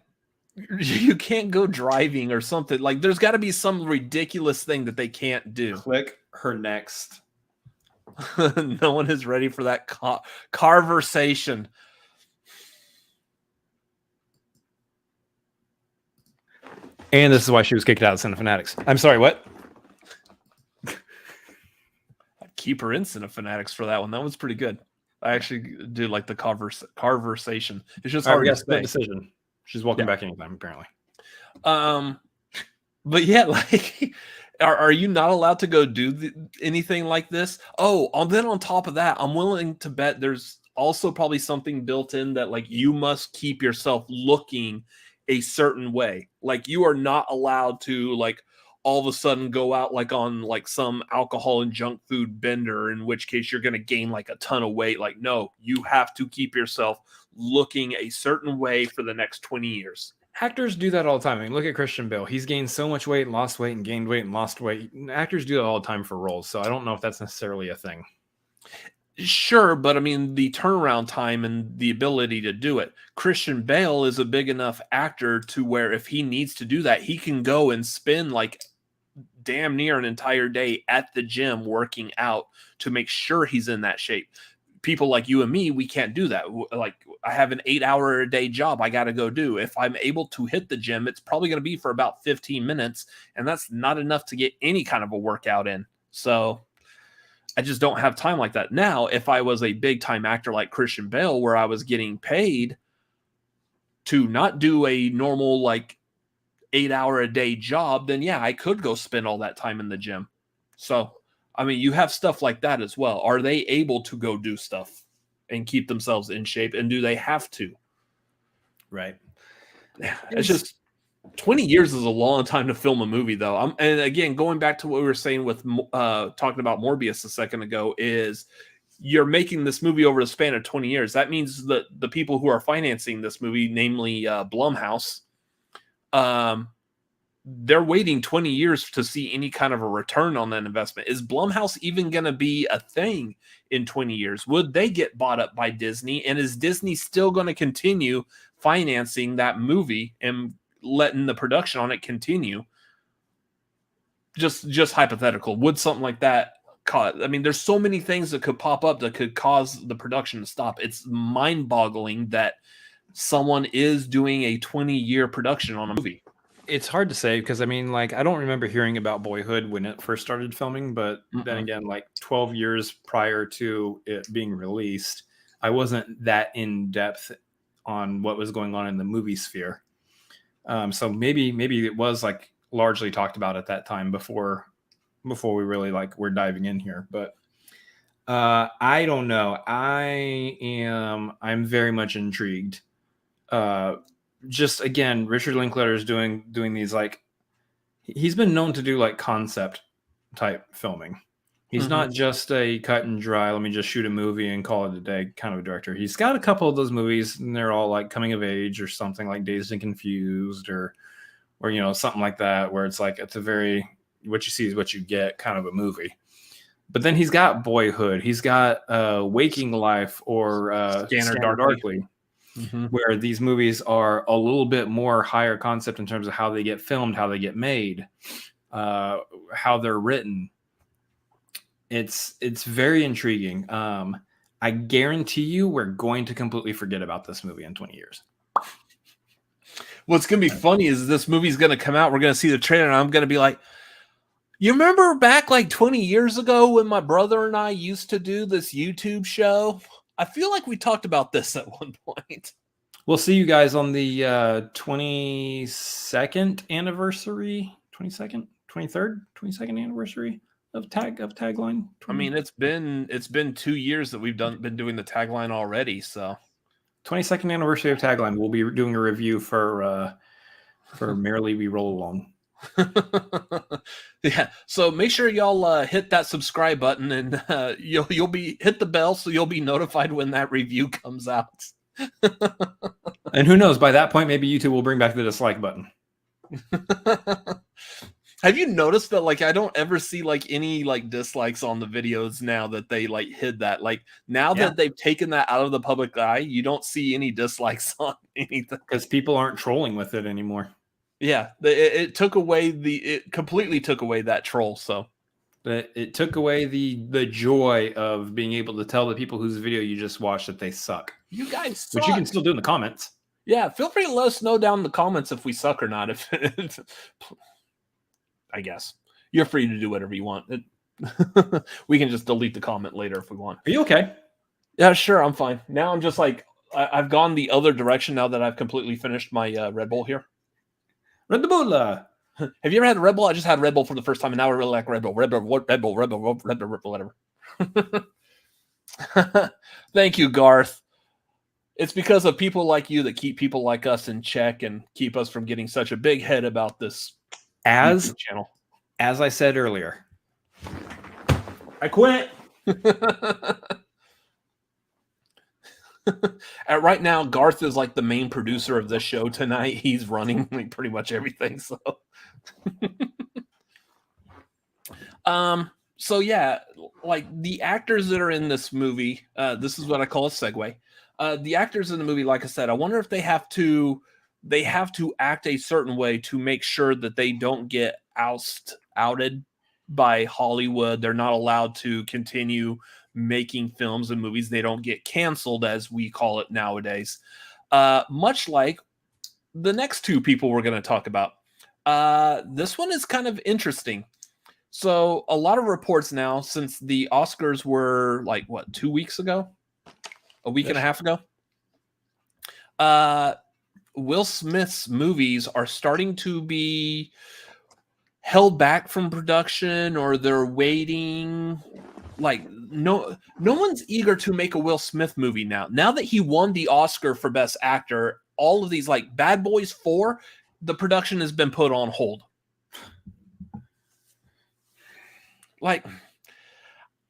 you can't go driving or something. Like there's got to be some ridiculous thing that they can't do. Click her next. No one is ready for that conversation. And this is why she was kicked out of Cinefanatics. I'm sorry, what? I'd keep her in Cinefanatics for that one. That was pretty good. I actually do like the conversation. It's just hard to say. Decision. She's welcome back anytime, apparently. But yeah, like, are you not allowed to go do anything like this? Oh, and then on top of that, I'm willing to bet there's also probably something built in that, like, you must keep yourself looking a certain way. Like, you are not allowed to, like, all of a sudden go out like on like some alcohol and junk food bender, in which case you're going to gain like a ton of weight. Like, no, you have to keep yourself looking a certain way for the next 20 years. Actors do that all the time. I mean, look at Christian Bale. He's gained so much weight and lost weight and gained weight and lost weight. Actors do that all the time for roles. So I don't know if that's necessarily a thing. Sure, but I mean, the turnaround time and the ability to do it. Christian Bale is a big enough actor to where if he needs to do that, he can go and spend like damn near an entire day at the gym working out to make sure he's in that shape. People like you and me, we can't do that. Like, I have an 8-hour a day job I got to go do. If I'm able to hit the gym, it's probably going to be for about 15 minutes, and that's not enough to get any kind of a workout in. So I just don't have time like that. Now, if I was a big time actor like Christian Bale, where I was getting paid to not do a normal like 8-hour a day job, then yeah, I could go spend all that time in the gym. So, I mean, you have stuff like that as well. Are they able to go do stuff and keep themselves in shape? And do they have to? Right. It's just 20 years is a long time to film a movie, though. And again, going back to what we were saying with talking about Morbius a second ago, is you're making this movie over the span of 20 years. That means that the people who are financing this movie, namely Blumhouse, they're waiting 20 years to see any kind of a return on that investment. Is Blumhouse even going to be a thing in 20 years? Would they get bought up by Disney? And is Disney still going to continue financing that movie and letting the production on it continue? Just hypothetical. Would something like that cause? I mean, there's so many things that could pop up that could cause the production to stop. It's mind-boggling that someone is doing a 20-year production on a movie. It's hard to say because I mean, like, I don't remember hearing about Boyhood when it first started filming, but then again, like 12 years prior to it being released, I wasn't that in depth on what was going on in the movie sphere. So maybe it was like largely talked about at that time before we really like we're diving in here. But I don't know. I'm very much intrigued. Just again, Richard Linklater is doing these, like, he's been known to do like concept type filming. He's not just a cut and dry, let me just shoot a movie and call it a day kind of a director. He's got a couple of those movies and they're all like coming of age or something, like Dazed and Confused or you know, something like that, where it's like it's a very what you see is what you get kind of a movie. But then he's got Boyhood, he's got Waking Life or Scanner Darkly. Where these movies are a little bit more higher concept in terms of how they get filmed, how they get made, how they're written. It's very intriguing. I guarantee you we're going to completely forget about this movie in 20 years. What's going to be funny is this movie's going to come out. We're going to see the trailer and I'm going to be like, you remember back like 20 years ago when my brother and I used to do this YouTube show? I feel like we talked about this at one point. We'll see you guys on the 22nd anniversary, 22nd, 23rd, 22nd anniversary of Tagline. 20. I mean, it's been 2 years that we've been doing the Tagline already. So 22nd anniversary of Tagline. We'll be doing a review for Merrily We Roll Along. Yeah, so make sure y'all hit that subscribe button and you'll be hit the bell so you'll be notified when that review comes out. And who knows, by that point maybe YouTube will bring back the dislike button. Have you noticed that like I don't ever see like any like dislikes on the videos now that they like hid that? Like now that they've taken that out of the public eye, you don't see any dislikes on anything because people aren't trolling with it anymore. Yeah, it took away it completely took away that troll. So, but it took away the joy of being able to tell the people whose video you just watched that they suck. You guys suck. Which you can still do in the comments. Yeah, feel free to let us know down in the comments if we suck or not. If I guess you're free to do whatever you want. We can just delete the comment later if we want. Are you okay? Yeah, sure, I'm fine. Now I'm just like I've gone the other direction now that I've completely finished my Red Bull here. Red Bull. Have you ever had Red Bull? I just had Red Bull for the first time, and now I really like Red Bull. Red Bull, whatever. Thank you, Garth. It's because of people like you that keep people like us in check and keep us from getting such a big head about this YouTube channel. As I said earlier, I quit. Right now, Garth is like the main producer of this show tonight. He's running like pretty much everything. So, So yeah, like the actors that are in this movie, this is what I call a segue. The actors in the movie, like I said, I wonder if they have to act a certain way to make sure that they don't get outed by Hollywood. They're not allowed to continue making films and movies. They don't get canceled, as we call it nowadays. Much like the next two people we're going to talk about. This one is kind of interesting. So a lot of reports now, since the Oscars were like, what, 2 weeks ago? A week and a half ago? Will Smith's movies are starting to be held back from production, or they're waiting. Like, no one's eager to make a Will Smith movie now. Now that he won the Oscar for Best Actor, all of these, like Bad Boys 4, the production has been put on hold. Like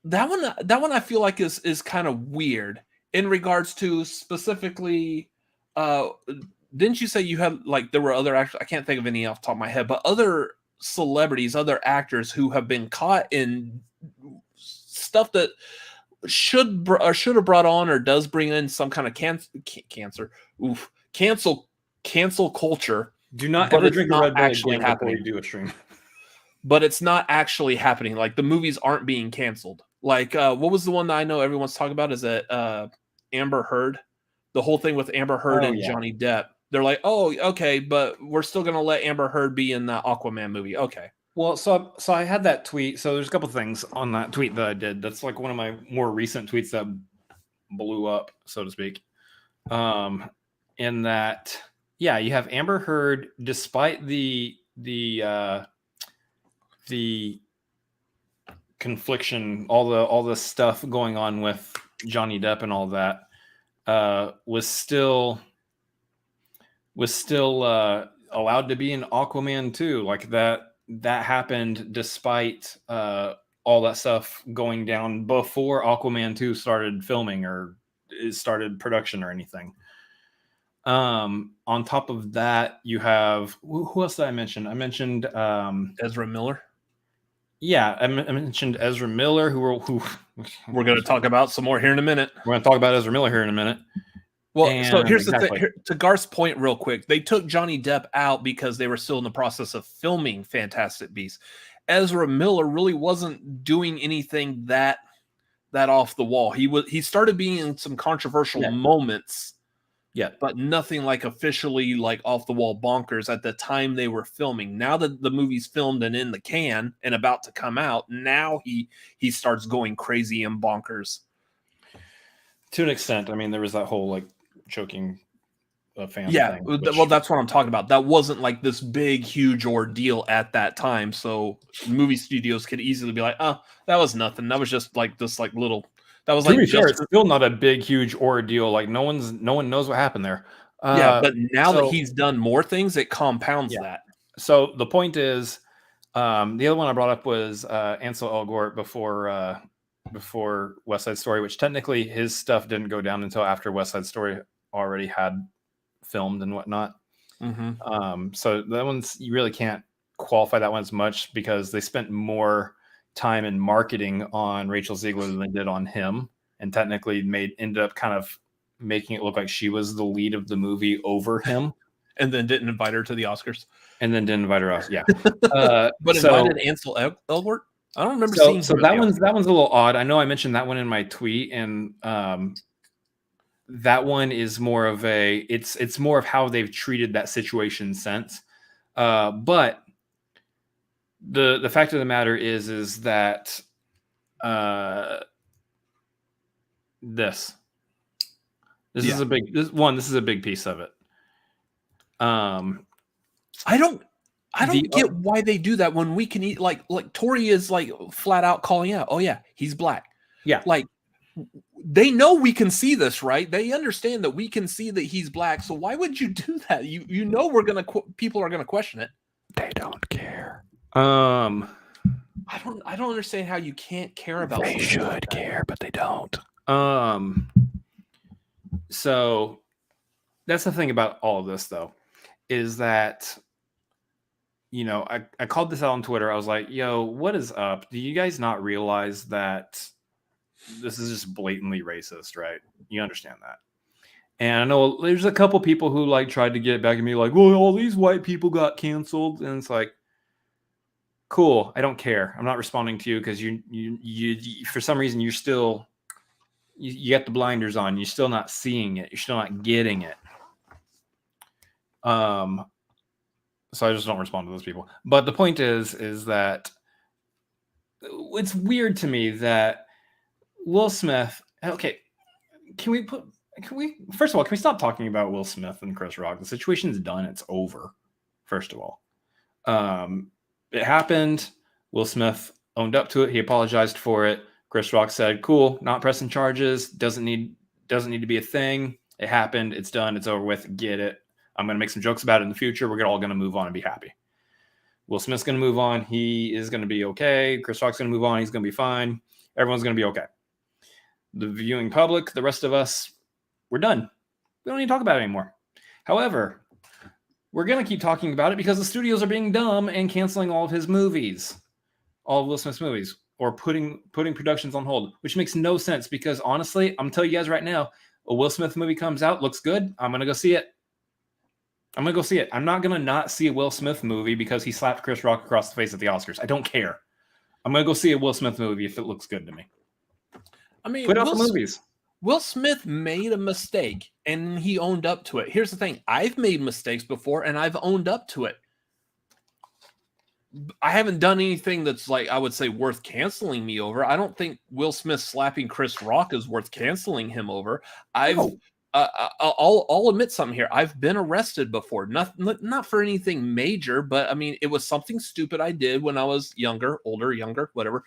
that one I feel like is kind of weird in regards to specifically. Didn't you say you had, like, there were other actors? I can't think of any off the top of my head, but other celebrities, other actors who have been caught in stuff that should have brought on or does bring in some kind of cancel culture. Do not ever drink a Red Bull actually again before happening. you do a stream. But it's not actually happening. Like, the movies aren't being canceled. Like, what was the one that I know everyone's talking about? Is that Amber Heard? The whole thing with Amber Heard and Johnny Depp. They're like, oh, okay, but we're still going to let Amber Heard be in the Aquaman movie. Okay. Well, so I had that tweet. So there's a couple things on that tweet that I did. That's like one of my more recent tweets that blew up, so to speak. In that, yeah, you have Amber Heard, despite the confliction, all the stuff going on with Johnny Depp and all that, was still allowed to be in Aquaman 2. Like that happened despite all that stuff going down before Aquaman 2 started filming or started production or anything. On top of that, you have who else did I mention? I mentioned Ezra Miller. Yeah, I mentioned Ezra Miller, who we're going to talk about some more here in a minute. We're going to talk about Ezra Miller here in a minute. Well, so here's the thing. To Garth's point, real quick, they took Johnny Depp out because they were still in the process of filming Fantastic Beasts. Ezra Miller really wasn't doing anything that off the wall. He started being in some controversial moments. Yeah, but nothing like officially like off the wall bonkers at the time they were filming. Now that the movie's filmed and in the can and about to come out, now he starts going crazy and bonkers. To an extent, I mean, there was that whole like choking a fan thing. Well, that's what I'm talking about. That wasn't like this big, huge ordeal at that time. So movie studios could easily be like, "Oh, that was nothing. That was just like this, like little." That was, to be fair, it's still not a big, huge ordeal. Like no one knows what happened there. But now that he's done more things, it compounds that. So the point is, the other one I brought up was Ansel Elgort before West Side Story, which technically his stuff didn't go down until after West Side Story already had filmed and whatnot. Mm-hmm. So that one's, you really can't qualify that one as much because they spent more time in marketing on Rachel Ziegler than they did on him, and technically ended up kind of making it look like she was the lead of the movie over him, and then didn't invite her to the Oscars. And then didn't invite her out. Yeah, but invited Ansel Elgort. I don't remember seeing. So that one's a little odd. I know I mentioned that one in my tweet, and that one is more of it's more of how they've treated that situation since. But the fact of the matter is that this is a big piece of it. I don't get why they do that when we can eat like Tori is like flat out calling out, oh yeah, he's black. Yeah. Like they know we can see this, right? They understand that we can see that he's black. So why would you do that? You know, people are going to question it. They don't care. I don't understand how you can't care about. They should care, but they don't. So that's the thing about all of this, though, is that I called this out on Twitter. I was like, yo, what is up? Do you guys not realize that this is just blatantly racist, right? You understand that. And I know there's a couple people who like tried to get it back at me like, well, all these white people got canceled. And it's like, cool. I don't care. I'm not responding to you because you for some reason you're still, you got the blinders on. You're still not seeing it. You're still not getting it. So I just don't respond to those people. But the point is that it's weird to me that Will Smith. Okay, first of all, can we stop talking about Will Smith and Chris Rock? The situation's done. It's over. First of all, it happened. Will Smith owned up to it. He apologized for it. Chris Rock said, "Cool, not pressing charges. Doesn't need to be a thing. It happened. It's done. It's over with. Get it. I'm going to make some jokes about it in the future. We're all going to move on and be happy." Will Smith's going to move on. He is going to be okay. Chris Rock's going to move on. He's going to be fine. Everyone's going to be okay. The viewing public, the rest of us, we're done. We don't need to talk about it anymore. However, we're going to keep talking about it because the studios are being dumb and canceling all of his movies, all of Will Smith's movies, or putting productions on hold, which makes no sense because honestly, I'm telling you guys right now, a Will Smith movie comes out, looks good, I'm going to go see it. I'm going to go see it. I'm not going to not see a Will Smith movie because he slapped Chris Rock across the face at the Oscars. I don't care. I'm going to go see a Will Smith movie if it looks good to me. I mean, put out the movies. Will Smith made a mistake and he owned up to it. Here's the thing. I've made mistakes before and I've owned up to it. I haven't done anything that's like, I would say, worth canceling me over. I don't think Will Smith slapping Chris Rock is worth canceling him over. I'll admit something here. I've been arrested before, not for anything major, but I mean, it was something stupid I did when I was older, whatever.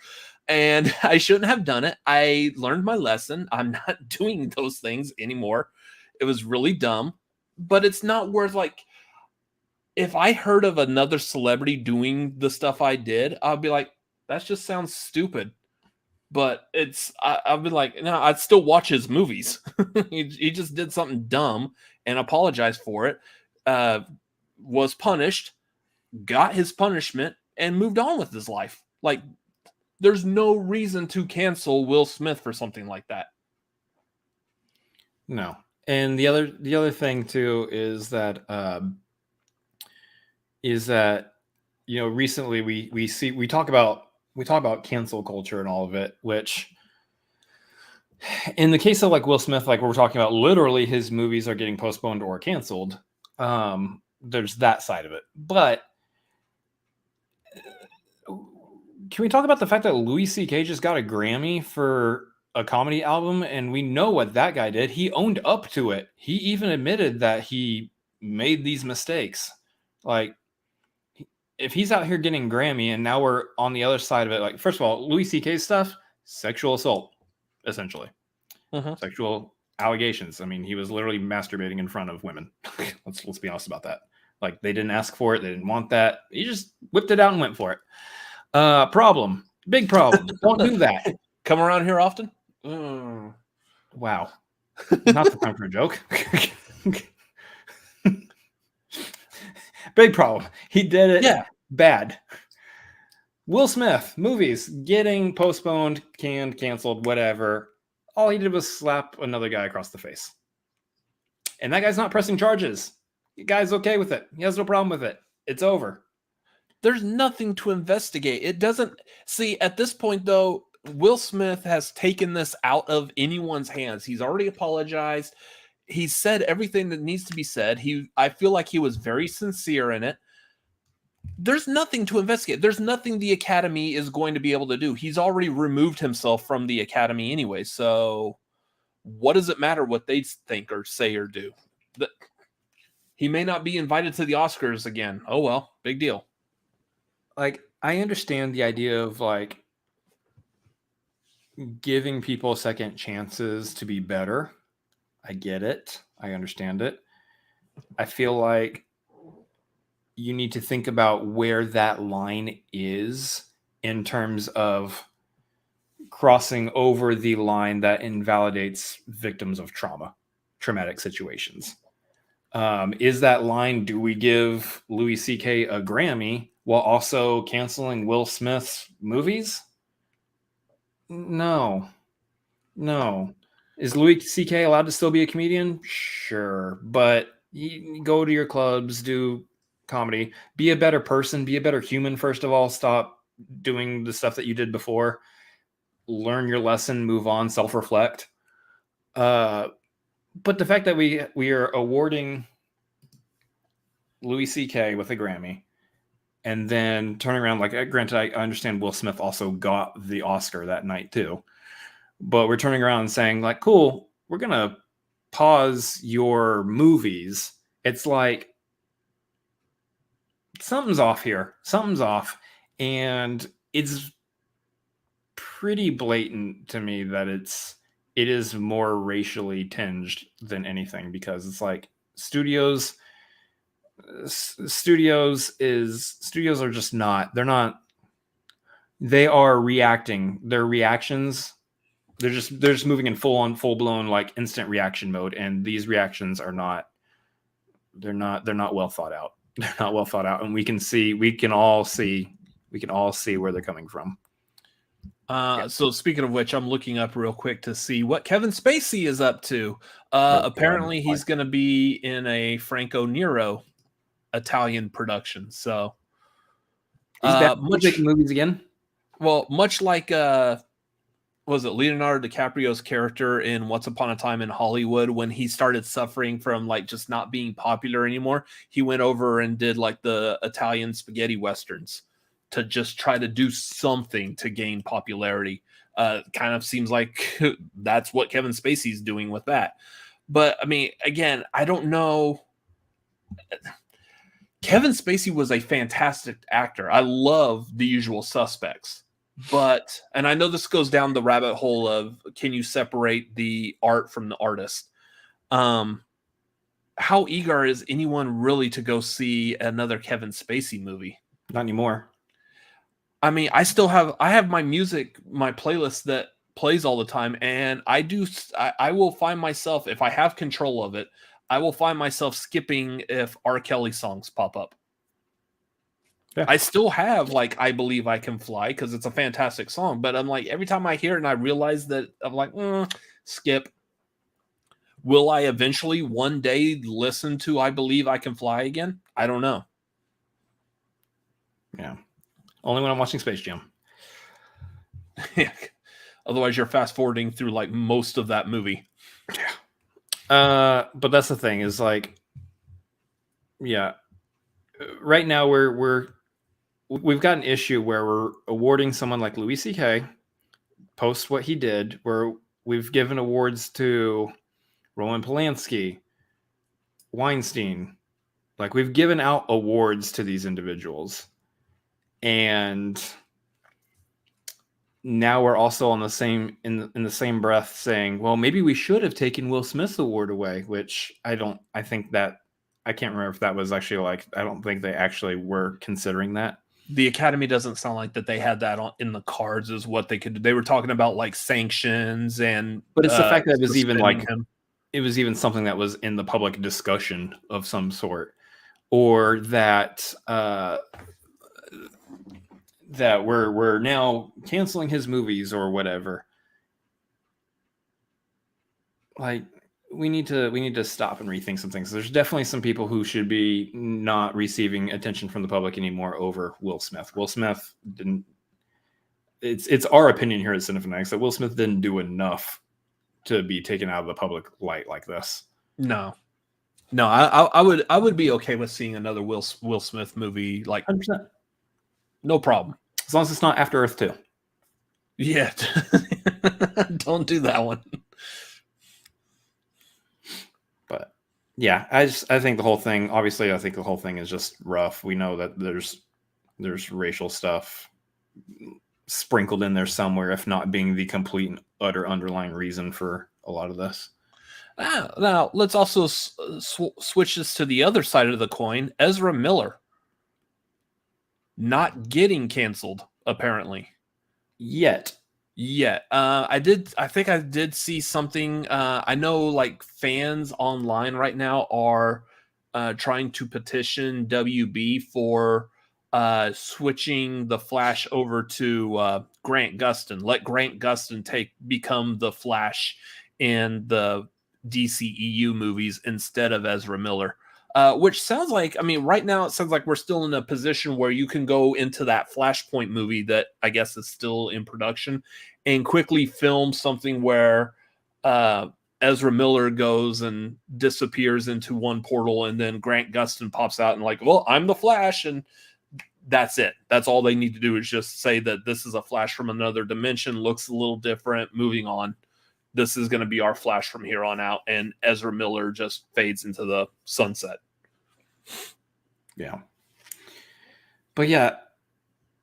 And I shouldn't have done it. I learned my lesson. I'm not doing those things anymore. It was really dumb, but it's not worth like, if I heard of another celebrity doing the stuff I did, I'd be like, that just sounds stupid. But I've been like, no, I'd still watch his movies. He just did something dumb and apologized for it, was punished, got his punishment, and moved on with his life. Like, there's no reason to cancel Will Smith for something like that. No. And the other thing too is that recently we talk about cancel culture and all of it, which in the case of like Will Smith, like we're talking about, literally his movies are getting postponed or canceled. There's that side of it. But can we talk about the fact that Louis C.K. just got a Grammy for a comedy album? And we know what that guy did. He owned up to it. He even admitted that he made these mistakes. Like, if he's out here getting Grammy and now we're on the other side of it, like, first of all, Louis C.K. stuff, sexual assault, essentially. Sexual allegations. I mean, he was literally masturbating in front of women. Let's be honest about that. Like, they didn't ask for it. They didn't want that. He just whipped it out and went for it. Problem. Big problem. Don't do that. Come around here often? Wow. Not the time for a joke. Big problem. He did it. Yeah. Bad. Will Smith, movies getting postponed, canned, canceled, whatever. All he did was slap another guy across the face. And that guy's not pressing charges. The guy's okay with it. He has no problem with it. It's over. There's nothing to investigate. It doesn't... See, at this point, though, Will Smith has taken this out of anyone's hands. He's already apologized. He said everything that needs to be said. I feel like he was very sincere in it. There's nothing to investigate. There's nothing the Academy is going to be able to do. He's already removed himself from the Academy anyway. So what does it matter what they think or say or do? He may not be invited to the Oscars again. Oh, well, big deal. Like, I understand the idea of like giving people second chances to be better. I get it. I understand it. I feel like you need to think about where that line is in terms of crossing over the line that invalidates victims of traumatic situations. Is that line, do we give Louis C.K. a Grammy, while also canceling Will Smith's movies? No. Is Louis C.K. allowed to still be a comedian? Sure. But you go to your clubs, do comedy, be a better person, be a better human, first of all. Stop doing the stuff that you did before. Learn your lesson, move on, self-reflect. But the fact that we are awarding Louis C.K. with a Grammy and then turning around, like, granted, I understand Will Smith also got the Oscar that night too. But we're turning around and saying, like, cool, we're going to pause your movies. It's like, something's off here. Something's off. And it's pretty blatant to me that it is more racially tinged than anything, because it's like studios are just not, they are reacting. Their reactions, they're just moving in full blown like instant reaction mode, and these reactions are not well thought out. They're not well thought out, and we can all see where they're coming from. So speaking of which, I'm looking up real quick to see what Kevin Spacey is up to. Apparently he's going to be in a Franco Nero Italian production. So He's back making movies again. Well, much like was it Leonardo DiCaprio's character in Once Upon a Time in Hollywood, when he started suffering from like just not being popular anymore, he went over and did like the Italian spaghetti westerns to just try to do something to gain popularity. Kind of seems like that's what Kevin Spacey's doing with that. But I mean, again, I don't know. Kevin Spacey was a fantastic actor. I love The Usual Suspects. But, and I know this goes down the rabbit hole of, can you separate the art from the artist? How eager is anyone really to go see another Kevin Spacey movie? Not anymore. I mean, I have my music, my playlist that plays all the time, and I will find myself, if I have control of it, I will find myself skipping if R. Kelly songs pop up. Yeah. I still have like I Believe I Can Fly because it's a fantastic song, but I'm like, every time I hear it and I realize that I'm like, skip. Will I eventually one day listen to I Believe I Can Fly again? I don't know. Yeah. Only when I'm watching Space Jam. Otherwise, you're fast forwarding through like most of that movie. Yeah. But that's the thing is like, yeah. Right now we've got an issue where we're awarding someone like Louis C.K. post what he did, where we've given awards to Roman Polanski, Weinstein. Like, we've given out awards to these individuals. And now we're also on the same in the same breath saying, well, maybe we should have taken Will Smith's award away, which I can't remember if that was actually like, I don't think they actually were considering that. The Academy doesn't sound like that they had that in the cards is what they could do. They were talking about like sanctions but it's the fact that it was even like him. It was even something that was in the public discussion of some sort, or that that we're now canceling his movies or whatever. Like, we need to stop and rethink some things. There's definitely some people who should be not receiving attention from the public anymore over Will Smith. Will Smith didn't. It's our opinion here at Cinefanatics that Will Smith didn't do enough to be taken out of the public light like this. No, I would be okay with seeing another Will Smith movie. Like 100%. No problem, as long as it's not After Earth 2. Yeah, don't do that one. But yeah, I think the whole thing, obviously, I think the whole thing is just rough. We know that there's racial stuff sprinkled in there somewhere, if not being the complete and utter underlying reason for a lot of this. Now, let's also switch this to the other side of the coin. Ezra Miller not getting canceled, apparently. Yet. I think I did see something. I know like fans online right now are trying to petition WB for switching the Flash over to Grant Gustin. Let Grant Gustin become the Flash in the DCEU movies instead of Ezra Miller. Which sounds like, I mean, right now it sounds like we're still in a position where you can go into that Flashpoint movie that I guess is still in production and quickly film something where Ezra Miller goes and disappears into one portal, and then Grant Gustin pops out and like, well, I'm the Flash, and that's it. That's all they need to do is just say that this is a Flash from another dimension, looks a little different, moving on. This is going to be our Flash from here on out, and Ezra Miller just fades into the sunset. Yeah. But yeah,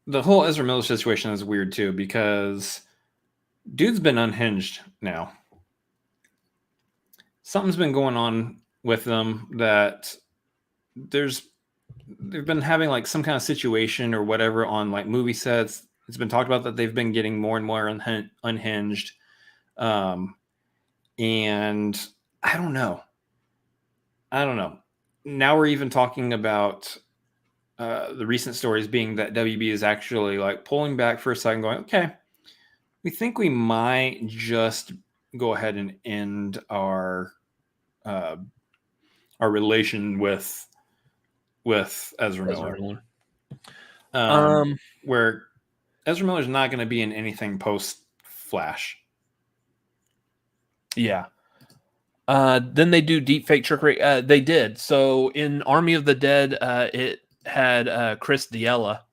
the whole Ezra Miller situation is weird too, because dude's been unhinged now. Something's been going on with them that they've been having like some kind of situation or whatever on like movie sets. It's been talked about that they've been getting more and more unhinged. And I don't know. Now we're even talking about the recent stories being that WB is actually like pulling back for a second, going, okay, we think we might just go ahead and end our relation with Ezra Miller. Where Ezra Miller's not going to be in anything post Flash. Yeah. Then they do deep fake trickery. They did. So in Army of the Dead, it had Chris D'Elia,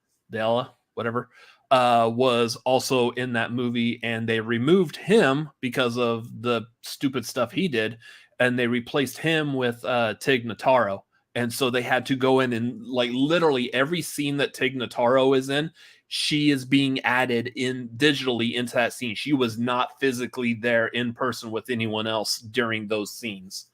whatever, was also in that movie, and they removed him because of the stupid stuff he did, and they replaced him with Tig Notaro. And so they had to go in and like literally every scene that Tig Notaro is in, she is being added in digitally into that scene. She was not physically there in person with anyone else during those scenes.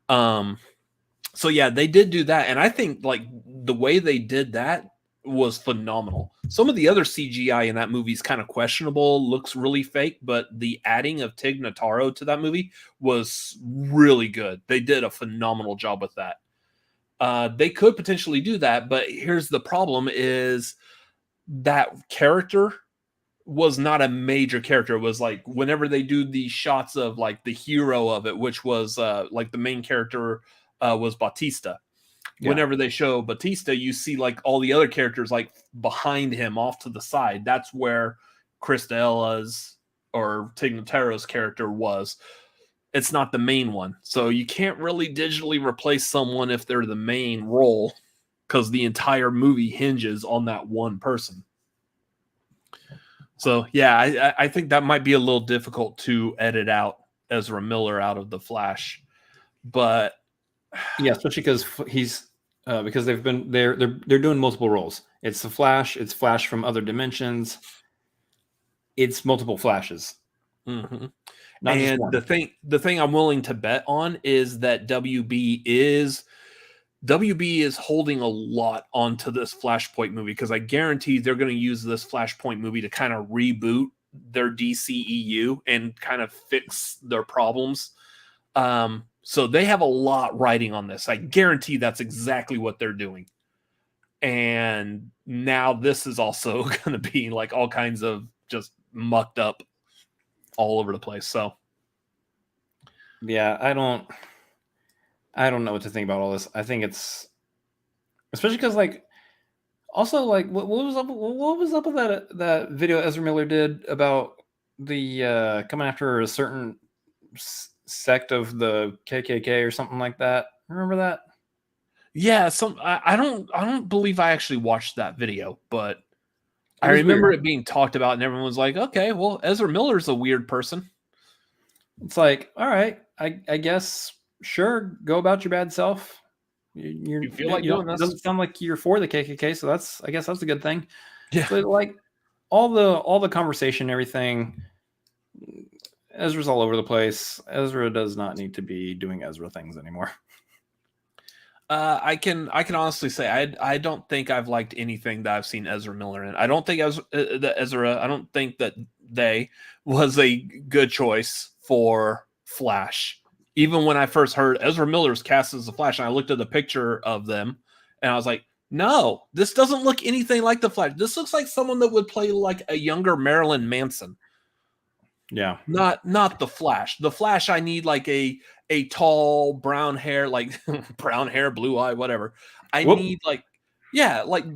So yeah, they did do that. And I think like the way they did that was phenomenal. Some of the other CGI in that movie is kind of questionable, looks really fake, but the adding of Tig Notaro to that movie was really good. They did a phenomenal job with that. They could potentially do that, but here's the problem is that character was not a major character. It was like whenever they do these shots of like the hero of it, which was like the main character was Bautista. Yeah. Whenever they show Bautista, you see like all the other characters like behind him off to the side. That's where Chris D'Elia's or Tig Notaro's character was. It's not the main one. So you can't really digitally replace someone if they're the main role, because the entire movie hinges on that one person. So, yeah, I think that might be a little difficult to edit out Ezra Miller out of The Flash. But yeah, especially because because they're doing multiple roles. It's the Flash, it's Flash from other dimensions. It's multiple Flashes. Mm-hmm. And the thing I'm willing to bet on is that WB is holding a lot onto this Flashpoint movie, because I guarantee they're going to use this Flashpoint movie to kind of reboot their DCEU and kind of fix their problems. So they have a lot riding on this. I guarantee that's exactly what they're doing. And now this is also going to be like all kinds of just mucked up all over the place. So yeah, I don't know what to think about all this. I think it's, especially because like, also like what was up with that video Ezra Miller did about the coming after a certain sect of the KKK or something like that. Remember that? Yeah. I don't believe I actually watched that video, but I remember it being talked about and everyone was like, okay, well, Ezra Miller's a weird person. It's like, all right, I guess, sure, go about your bad self. You feel like doing this. It doesn't sound like you're for the KKK, so I guess that's a good thing. Yeah. But like all the conversation, everything, Ezra's all over the place. Ezra does not need to be doing Ezra things anymore. I can honestly say I don't think I've liked anything that I've seen Ezra Miller in. I don't think Ezra. I don't think that they was a good choice for Flash. Even when I first heard Ezra Miller's cast as the Flash, and I looked at the picture of them, and I was like, No, this doesn't look anything like the Flash. This looks like someone that would play like a younger Marilyn Manson. Yeah. Not the Flash. The Flash, I need like a tall brown hair, like brown hair, blue eye, whatever. I need like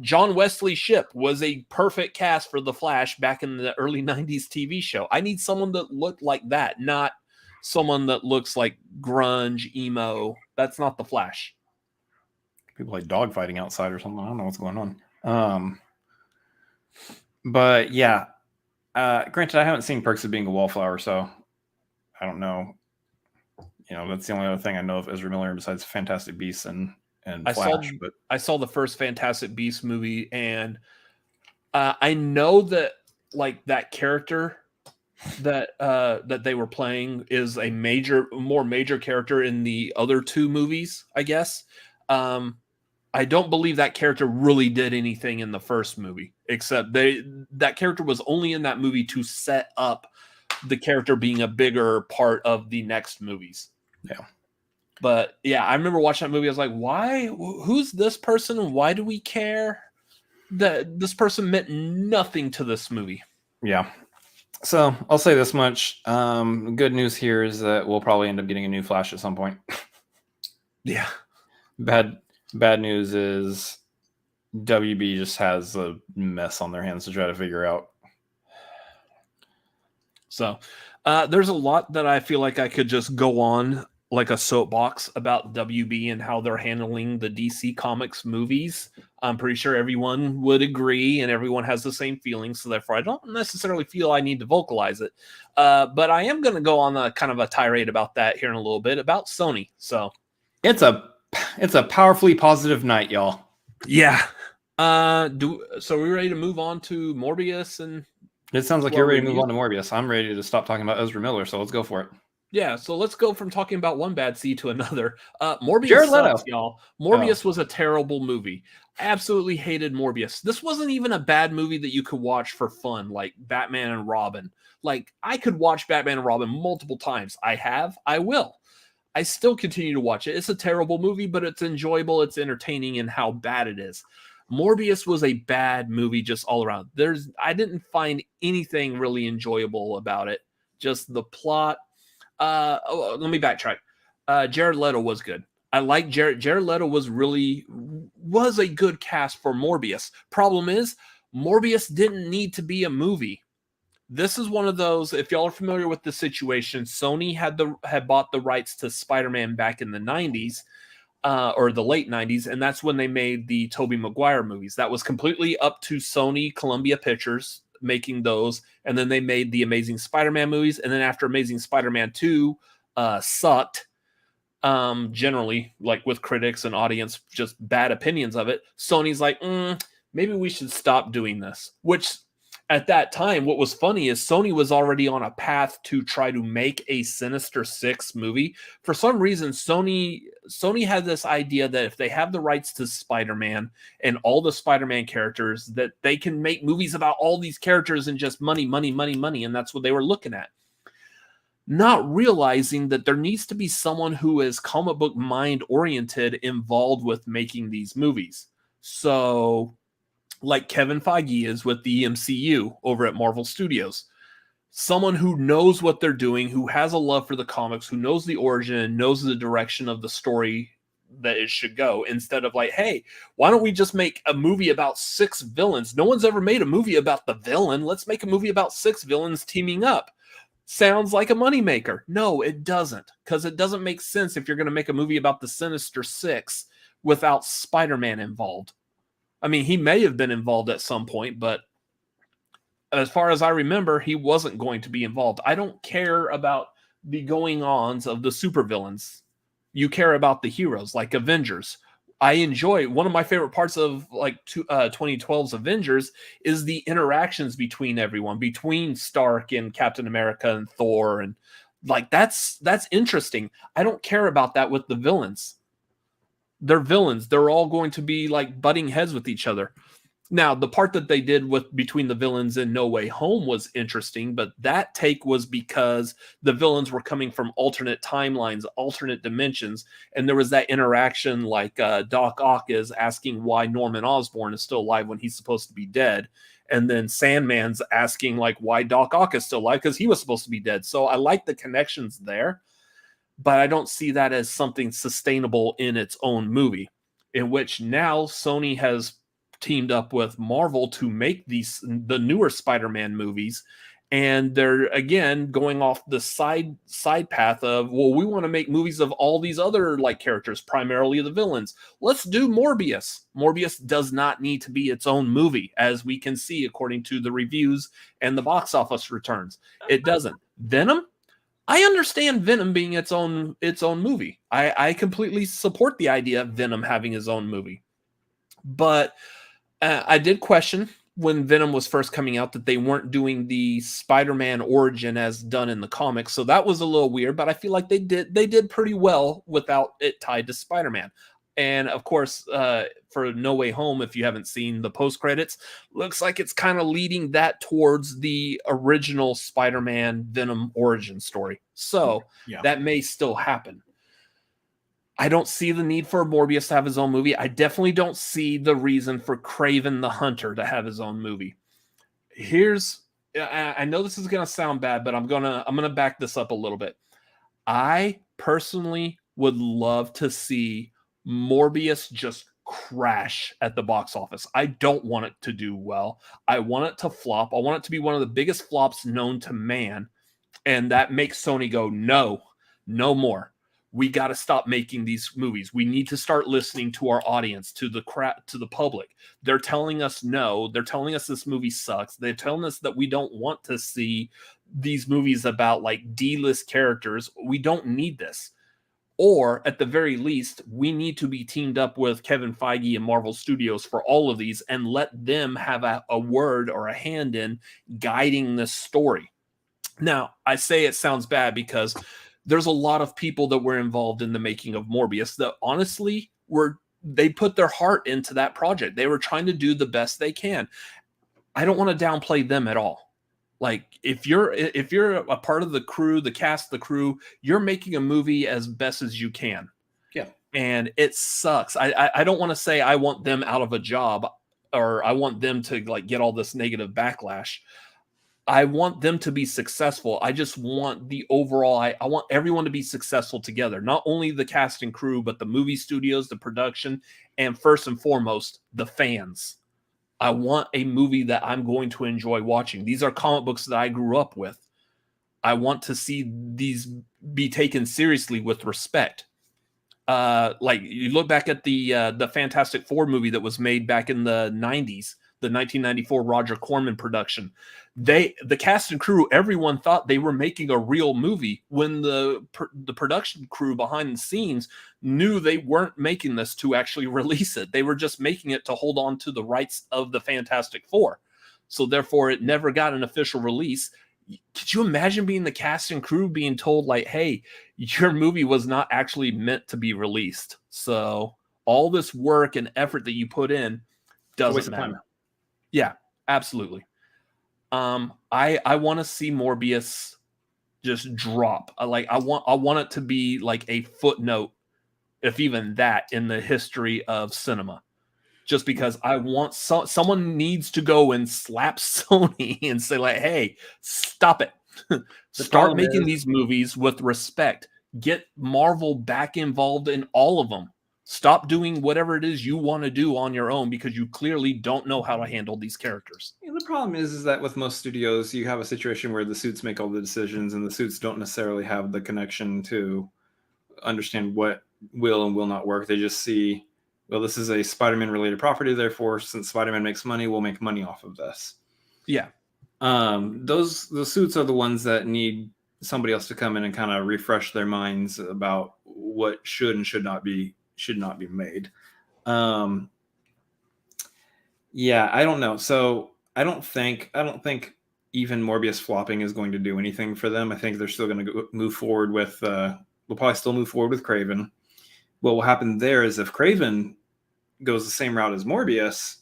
John Wesley Shipp was a perfect cast for the Flash back in the early 90s TV show. I need someone that looked like that, not someone that looks like grunge, emo. That's not the Flash. People like dogfighting outside or something. I don't know what's going on. But yeah. Granted, I haven't seen Perks of Being a Wallflower, so I don't know. You know, that's the only other thing I know of Ezra Miller besides Fantastic Beasts and Flash. But I saw the first Fantastic Beasts movie, and I know that like that character that they were playing is a more major character in the other two movies, I guess. I don't believe that character really did anything in the first movie, except that character was only in that movie to set up the character being a bigger part of the next movies. Yeah. But yeah, I remember watching that movie. I was like, why? Who's this person? And why do we care? That this person meant nothing to this movie. Yeah. So I'll say this much. Good news here is that we'll probably end up getting a new Flash at some point. Yeah. Bad news is WB just has a mess on their hands to try to figure out. So there's a lot that I feel like I could just go on like a soapbox about WB and how they're handling the DC Comics movies. I'm pretty sure everyone would agree and everyone has the same feelings. So therefore, I don't necessarily feel I need to vocalize it. But I am going to go on a kind of a tirade about that here in a little bit about Sony. So it's a powerfully positive night, y'all. Yeah. So are we ready to move on to Morbius? And it sounds like you're ready to move on to Morbius. I'm ready to stop talking about Ezra Miller, so let's go for it. Yeah, so let's go from talking about one bad seed to another. Morbius Jared Leto. sucks, y'all. Morbius was a terrible movie. Absolutely hated Morbius. This wasn't even a bad movie that you could watch for fun, like Batman and Robin. Like, I could watch Batman and Robin multiple times. I will. I still continue to watch it. It's a terrible movie, but it's enjoyable, it's entertaining in how bad it is. Morbius was a bad movie just all around. I didn't find anything really enjoyable about it. Just the plot. Let me backtrack. Jared Leto was good. I like Jared Leto was a good cast for Morbius. Problem is, Morbius didn't need to be a movie. This is one of those, if y'all are familiar with the situation, Sony had bought the rights to Spider-Man back in the 90s, or the late 90s, and that's when they made the Tobey Maguire movies. That was completely up to Sony Columbia Pictures making those, and then they made the Amazing Spider-Man movies, and then after Amazing Spider-Man 2 sucked, generally, like with critics and audience, just bad opinions of it, Sony's like, maybe we should stop doing this, which at that time, what was funny is Sony was already on a path to try to make a Sinister Six movie. For some reason, Sony had this idea that if they have the rights to Spider-Man and all the Spider-Man characters, that they can make movies about all these characters and just money, money, money, money. And that's what they were looking at. Not realizing that there needs to be someone who is comic book mind oriented involved with making these movies. So, like Kevin Feige is with the MCU over at Marvel Studios. Someone who knows what they're doing, who has a love for the comics, who knows the origin, knows the direction of the story that it should go, instead of like, hey, why don't we just make a movie about 6 villains? No one's ever made a movie about the villain. Let's make a movie about 6 villains teaming up. Sounds like a moneymaker. No, it doesn't, because it doesn't make sense if you're going to make a movie about the Sinister Six without Spider-Man involved. I mean, he may have been involved at some point, but as far as I remember, he wasn't going to be involved. I don't care about the going-ons of the supervillains. You care about the heroes, like Avengers. I enjoy, one of my favorite parts of like 2012's Avengers is the interactions between everyone, between Stark and Captain America and Thor, and like that's interesting. I don't care about that with the villains. They're villains. They're all going to be like butting heads with each other. Now, the part that they did with between the villains in No Way Home was interesting, but that take was because the villains were coming from alternate timelines, alternate dimensions, and there was that interaction like Doc Ock is asking why Norman Osborn is still alive when he's supposed to be dead, and then Sandman's asking like why Doc Ock is still alive because he was supposed to be dead. So I like the connections there, but I don't see that as something sustainable in its own movie, in which now Sony has teamed up with Marvel to make the newer Spider-Man movies, and they're again going off the side path of, well, we want to make movies of all these other like characters, primarily the villains. Let's do Morbius. Morbius does not need to be its own movie, as we can see according to the reviews and the box office returns. It doesn't. Venom, I understand Venom being its own movie. I completely support the idea of Venom having his own movie, but I did question when Venom was first coming out that they weren't doing the Spider-Man origin as done in the comics. So that was a little weird, but I feel like they did pretty well without it tied to Spider-Man. And of course, for No Way Home, if you haven't seen the post credits, looks like it's kind of leading that towards the original Spider-Man Venom origin story. So that may still happen. I don't see the need for Morbius to have his own movie. I definitely don't see the reason for Kraven the Hunter to have his own movie. I know this is going to sound bad, but I'm going to back this up a little bit. I personally would love to see Morbius just crash at the box office. I don't want it to do well. I want it to flop. I want it to be one of the biggest flops known to man. And that makes Sony go, no more. We got to stop making these movies. We need to start listening to our audience, to the public. They're telling us no. They're telling us this movie sucks. They're telling us that we don't want to see these movies about like D-list characters. We don't need this. Or at the very least, we need to be teamed up with Kevin Feige and Marvel Studios for all of these and let them have a word or a hand in guiding this story. Now, I say it sounds bad because there's a lot of people that were involved in the making of Morbius that honestly they put their heart into that project. They were trying to do the best they can. I don't want to downplay them at all. Like if you're a part of the crew, the cast, the crew, you're making a movie as best as you can. Yeah. And it sucks. I don't want to say I want them out of a job or I want them to like get all this negative backlash. I want them to be successful. I just want the overall, I want everyone to be successful together. Not only the cast and crew, but the movie studios, the production, and first and foremost, the fans. I want a movie that I'm going to enjoy watching. These are comic books that I grew up with. I want to see these be taken seriously with respect. Like you look back at the Fantastic Four movie that was made back in the 90s, the 1994 Roger Corman production. The cast and crew, everyone thought they were making a real movie when the production crew behind the scenes knew they weren't making this to actually release it. They were just making it to hold on to the rights of the Fantastic Four. So therefore it never got an official release. Could you imagine being the cast and crew being told like, hey, your movie was not actually meant to be released. So all this work and effort that you put in doesn't matter. Yeah, absolutely. I want to see Morbius just drop. I want it to be like a footnote, if even that, in the history of cinema. Just because I want someone needs to go and slap Sony and say like, hey, stop it. Start making these movies with respect. Get Marvel back involved in all of them. Stop doing whatever it is you want to do on your own because you clearly don't know how to handle these characters. Yeah, the problem is that with most studios, you have a situation where the suits make all the decisions and the suits don't necessarily have the connection to understand what will and will not work. They just see, well, this is a Spider-Man related property. Therefore, since Spider-Man makes money, we'll make money off of this. Yeah. The suits are the ones that need somebody else to come in and kind of refresh their minds about what should and should not be made. Yeah, I don't know. So I don't think even Morbius flopping is going to do anything for them. I think they're still going to move forward with, we'll probably still move forward with Kraven. What will happen there is if Kraven goes the same route as Morbius,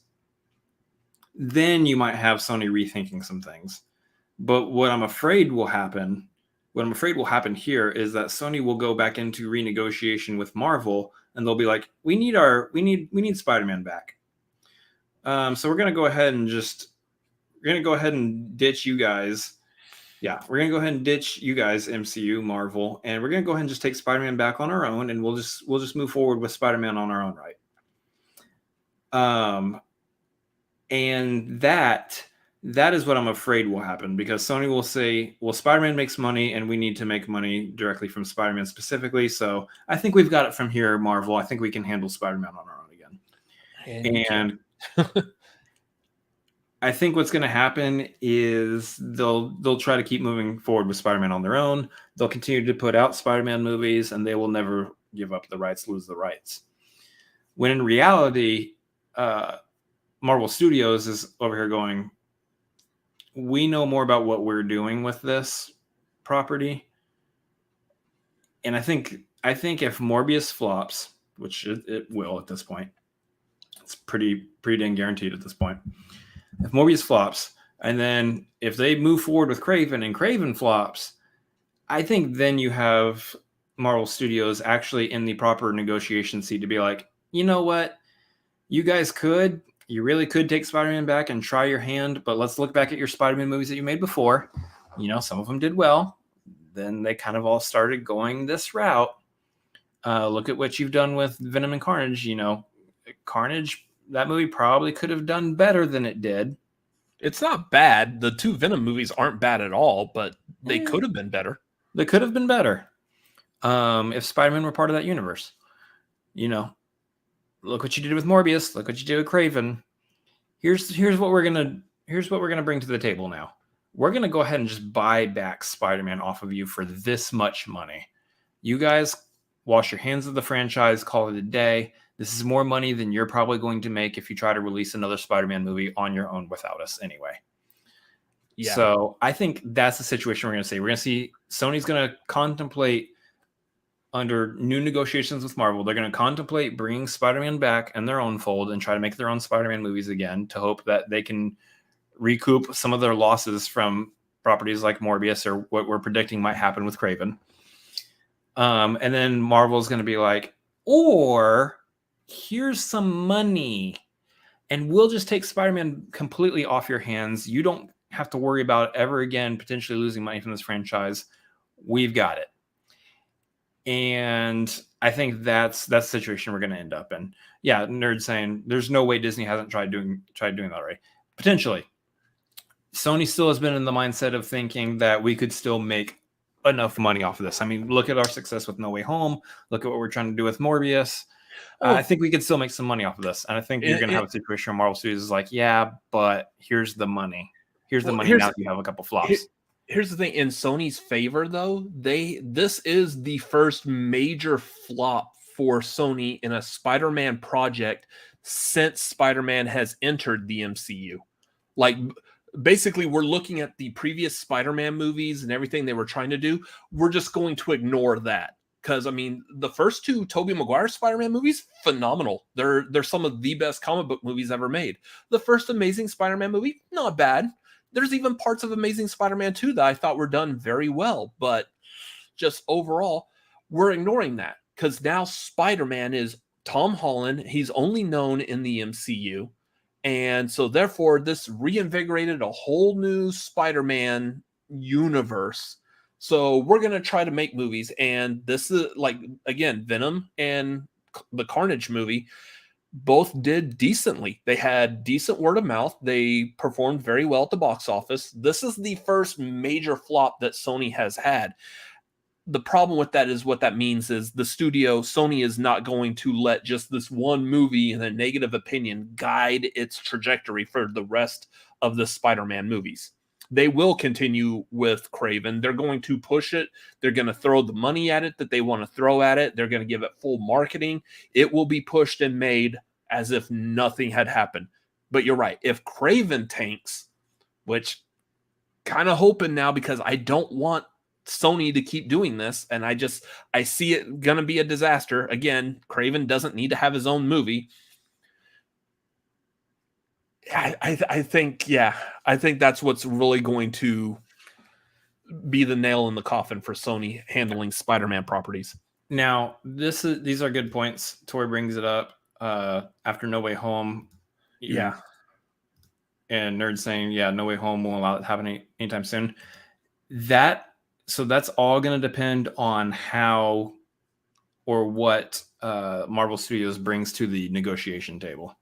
then you might have Sony rethinking some things. But what I'm afraid will happen here is that Sony will go back into renegotiation with Marvel, and they'll be like, we need Spider-Man back. So we're gonna go ahead and ditch you guys. Yeah, we're gonna go ahead and ditch you guys, MCU, Marvel, and we're gonna go ahead and just take Spider-Man back on our own, and we'll just move forward with Spider-Man on our own right. And that is what I'm afraid will happen, because Sony will say, well, Spider-Man makes money and we need to make money directly from Spider-Man specifically. So I think we've got it from here, Marvel. I think we can handle Spider-Man on our own again. And I think what's going to happen is they'll try to keep moving forward with Spider-Man on their own. They'll continue to put out Spider-Man movies, and they will never give up the rights, lose the rights. When in reality, Marvel Studios is over here going, we know more about what we're doing with this property. And I think if Morbius flops, which it will at this point, it's pretty dang guaranteed at this point. If Morbius flops, and then if they move forward with Kraven and Kraven flops, I think then you have Marvel Studios actually in the proper negotiation seat to be like, you know what? You really could take Spider-Man back and try your hand, but let's look back at your Spider-Man movies that you made before. Some of them did well. Then they kind of all started going this route. Look at what you've done with Venom and Carnage. Carnage, that movie probably could have done better than it did. It's not bad. The two Venom movies aren't bad at all, but they could have been better. They could have been better if Spider-Man were part of that universe. Look what you did with Morbius. Look what you did with Kraven. Here's what we're gonna bring to the table now. We're gonna go ahead and just buy back Spider-Man off of you for this much money. You guys wash your hands of the franchise, call it a day. This is more money than you're probably going to make if you try to release another Spider-Man movie on your own without us anyway. Yeah. So I think that's the situation we're going to see. We're going to see Sony's going to contemplate, under new negotiations with Marvel, they're going to contemplate bringing Spider-Man back in their own fold and try to make their own Spider-Man movies again to hope that they can recoup some of their losses from properties like Morbius or what we're predicting might happen with Kraven. And then Marvel's going to be like, or here's some money and we'll just take Spider-Man completely off your hands. You don't have to worry about ever again potentially losing money from this franchise. We've got it. And I think that's the situation we're going to end up in. Yeah, Nerd saying there's no way Disney hasn't tried doing that already. Potentially. Sony still has been in the mindset of thinking that we could still make enough money off of this. I mean, look at our success with No Way Home. Look at what we're trying to do with Morbius. I think we could still make some money off of this. And I think you're going to have a situation where Marvel Studios is like, yeah, but here's the money. Here's the money now that you have a couple flops. Here's the thing. In Sony's favor, though, this is the first major flop for Sony in a Spider-Man project since Spider-Man has entered the MCU. Like, basically, we're looking at the previous Spider-Man movies and everything they were trying to do. We're just going to ignore that. Because, I mean, the first two Tobey Maguire Spider-Man movies, phenomenal. They're some of the best comic book movies ever made. The first Amazing Spider-Man movie, not bad. There's even parts of Amazing Spider-Man 2 that I thought were done very well. But just overall, we're ignoring that. Because now Spider-Man is Tom Holland. He's only known in the MCU. And so, therefore, this reinvigorated a whole new Spider-Man universe. So we're going to try to make movies. And this is, like, again, Venom and the Carnage movie both did decently. They had decent word of mouth. They performed very well at the box office. This is the first major flop that Sony has had. The problem with that is what that means is the studio, Sony, is not going to let just this one movie and a negative opinion guide its trajectory for the rest of the Spider-Man movies. They will continue with Kraven. They're going to push it. They're going to throw the money at it that they want to throw at it. They're going to give it full marketing. It will be pushed and made as if nothing had happened. But you're right. If Kraven tanks, which kind of hoping now because I don't want Sony to keep doing this, and I see it going to be a disaster. Again, Kraven doesn't need to have his own movie. I think, I think that's what's really going to be the nail in the coffin for Sony handling Spider-Man properties. Now, these are good points. Tori brings it up after No Way Home. And Nerd saying, No Way Home won't allow it to happen anytime soon. So that's all going to depend on how or what Marvel Studios brings to the negotiation table.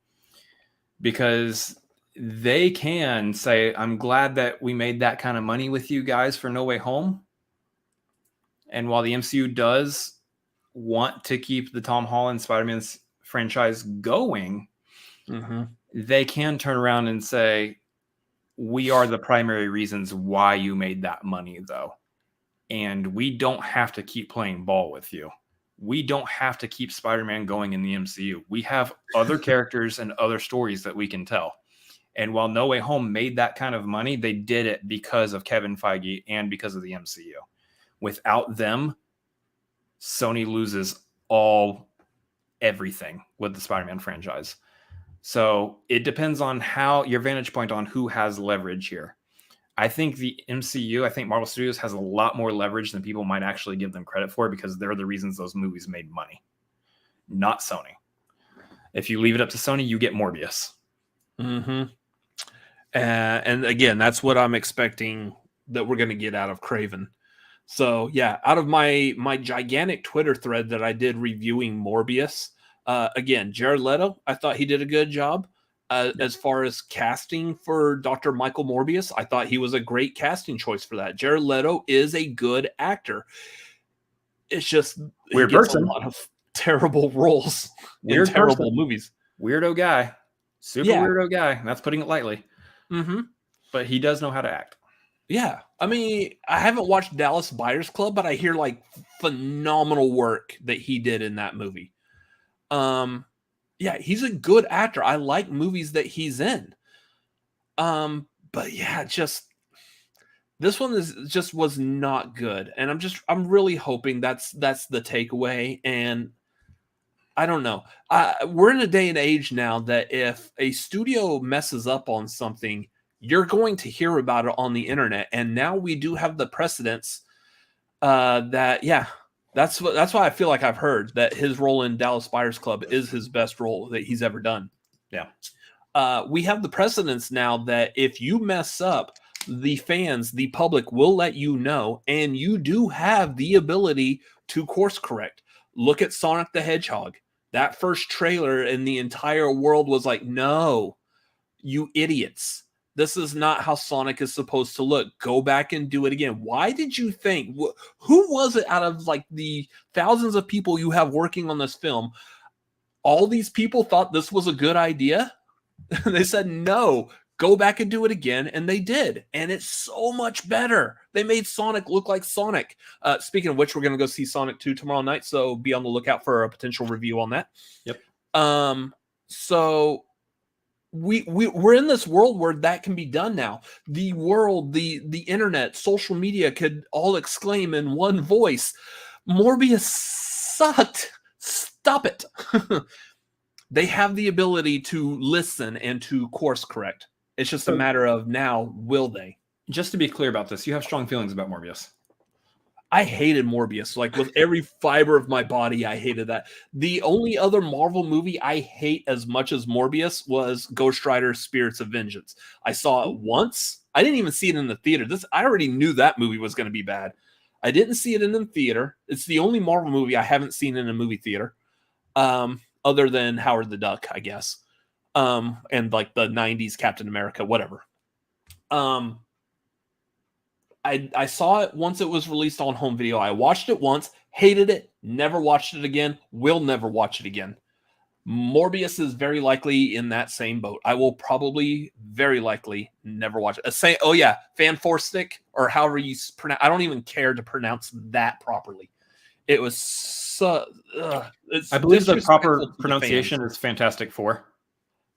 Because they can say, I'm glad that we made that kind of money with you guys for No Way Home. And while the MCU does want to keep the Tom Holland Spider-Man franchise going, they can turn around and say, we are the primary reasons why you made that money, though. And we don't have to keep playing ball with you. We don't have to keep Spider-Man going in the MCU. We have other characters and other stories that we can tell. And while No Way Home made that kind of money, they did it because of Kevin Feige and because of the MCU. Without them, Sony loses everything with the Spider-Man franchise. So it depends on how your vantage point on who has leverage here. I think the MCU, I think Marvel Studios has a lot more leverage than people might actually give them credit for, because they're the reasons those movies made money, not Sony. If you leave it up to Sony, you get Morbius. And again, that's what I'm expecting that we're going to get out of Craven. So out of my gigantic Twitter thread that I did reviewing Morbius, again, Jared Leto, I thought he did a good job. As far as casting for Dr. Michael Morbius, I thought he was a great casting choice for that. Jared Leto is a good actor. It's just weird person, a lot of terrible roles in terrible movies. Weirdo guy, super weirdo guy. That's putting it lightly. But he does know how to act. Yeah, I mean, I haven't watched Dallas Buyers Club, but I hear like phenomenal work that he did in that movie. He's a good actor. I like movies that he's in. But just this one was not good. And I'm really hoping that's the takeaway. And I don't know. We're in a day and age now that if a studio messes up on something, you're going to hear about it on the internet. And now we do have the precedents that's why I feel like I've heard that his role in Dallas Buyers Club is his best role that he's ever done. We have the precedents now that if you mess up, the fans, the public will let you know, and you do have the ability to course correct. Look at Sonic the Hedgehog. That first trailer in the entire world was like, no, you idiots. This is not how Sonic is supposed to look. Go back and do it again. Why did you think? Who was it out of like the thousands of people you have working on this film? All these people thought this was a good idea. They said, no, go back and do it again. And they did. And it's so much better. They made Sonic look like Sonic. Speaking of which, we're going to go see Sonic 2 tomorrow night. So be on the lookout for a potential review on that. Yep. So we're in this world where that can be done now. The world, the internet, social media could all exclaim in one voice, Morbius sucked. Stop it. They have the ability to listen and to course correct. It's just a matter of now, will they? Just to be clear about this, you have strong feelings about Morbius. I hated Morbius. Like with every fiber of my body, I hated that. The only other Marvel movie I hate as much as Morbius was Ghostrider Spirits of Vengeance. I saw it once. I didn't even see it in the theater. I already knew that movie was going to be bad. I didn't see it in the theater. It's the only Marvel movie I haven't seen in a movie theater. Other than Howard the Duck, I guess. And like the 90s Captain America, whatever. I saw it once it was released on home video. I watched it once, hated it, never watched it again, will never watch it again. Morbius is very likely in that same boat. I will probably very likely never watch it. Fan Force Stick, or however you pronounce. I don't even care to pronounce that properly. It was so. I believe the proper pronunciation is Fantastic Four.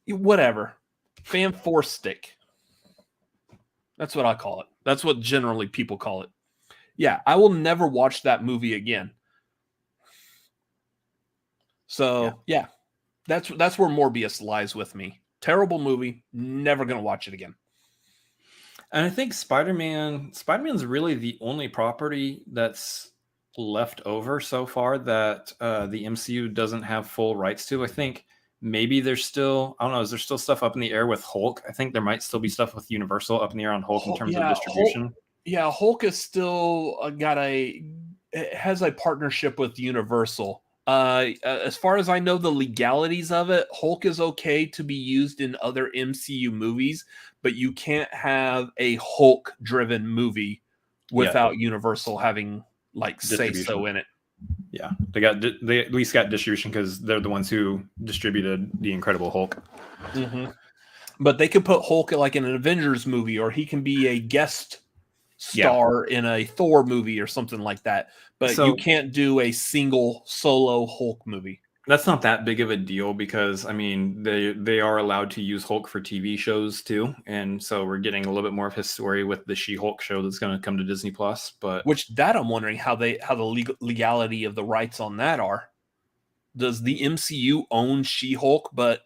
Whatever. Fan Force Stick. That's what I call it. That's what generally people call it. Yeah, I will never watch that movie again. So, yeah. That's where Morbius lies with me. Terrible movie. Never gonna watch it again. And I think Spider-Man's really the only property that's left over so far that the MCU doesn't have full rights to. I think maybe there's still, I don't know, is there still stuff up in the air with Hulk? I think there might still be stuff with Universal up in the air on Hulk in terms of distribution. Hulk is still it has a partnership with Universal. As far as I know, the legalities of it, Hulk is okay to be used in other MCU movies, but you can't have a Hulk-driven movie without Universal having say so in it. Yeah, they at least got distribution because they're the ones who distributed the Incredible Hulk. Mm-hmm. But they could put Hulk in an Avengers movie, or he can be a guest star in a Thor movie or something like that. But you can't do a single solo Hulk movie. That's not that big of a deal because, I mean, they are allowed to use Hulk for TV shows too. And so we're getting a little bit more of his story with the She-Hulk show that's going to come to Disney Plus. But I'm wondering how the legality of the rights on that are. Does the MCU own She-Hulk, but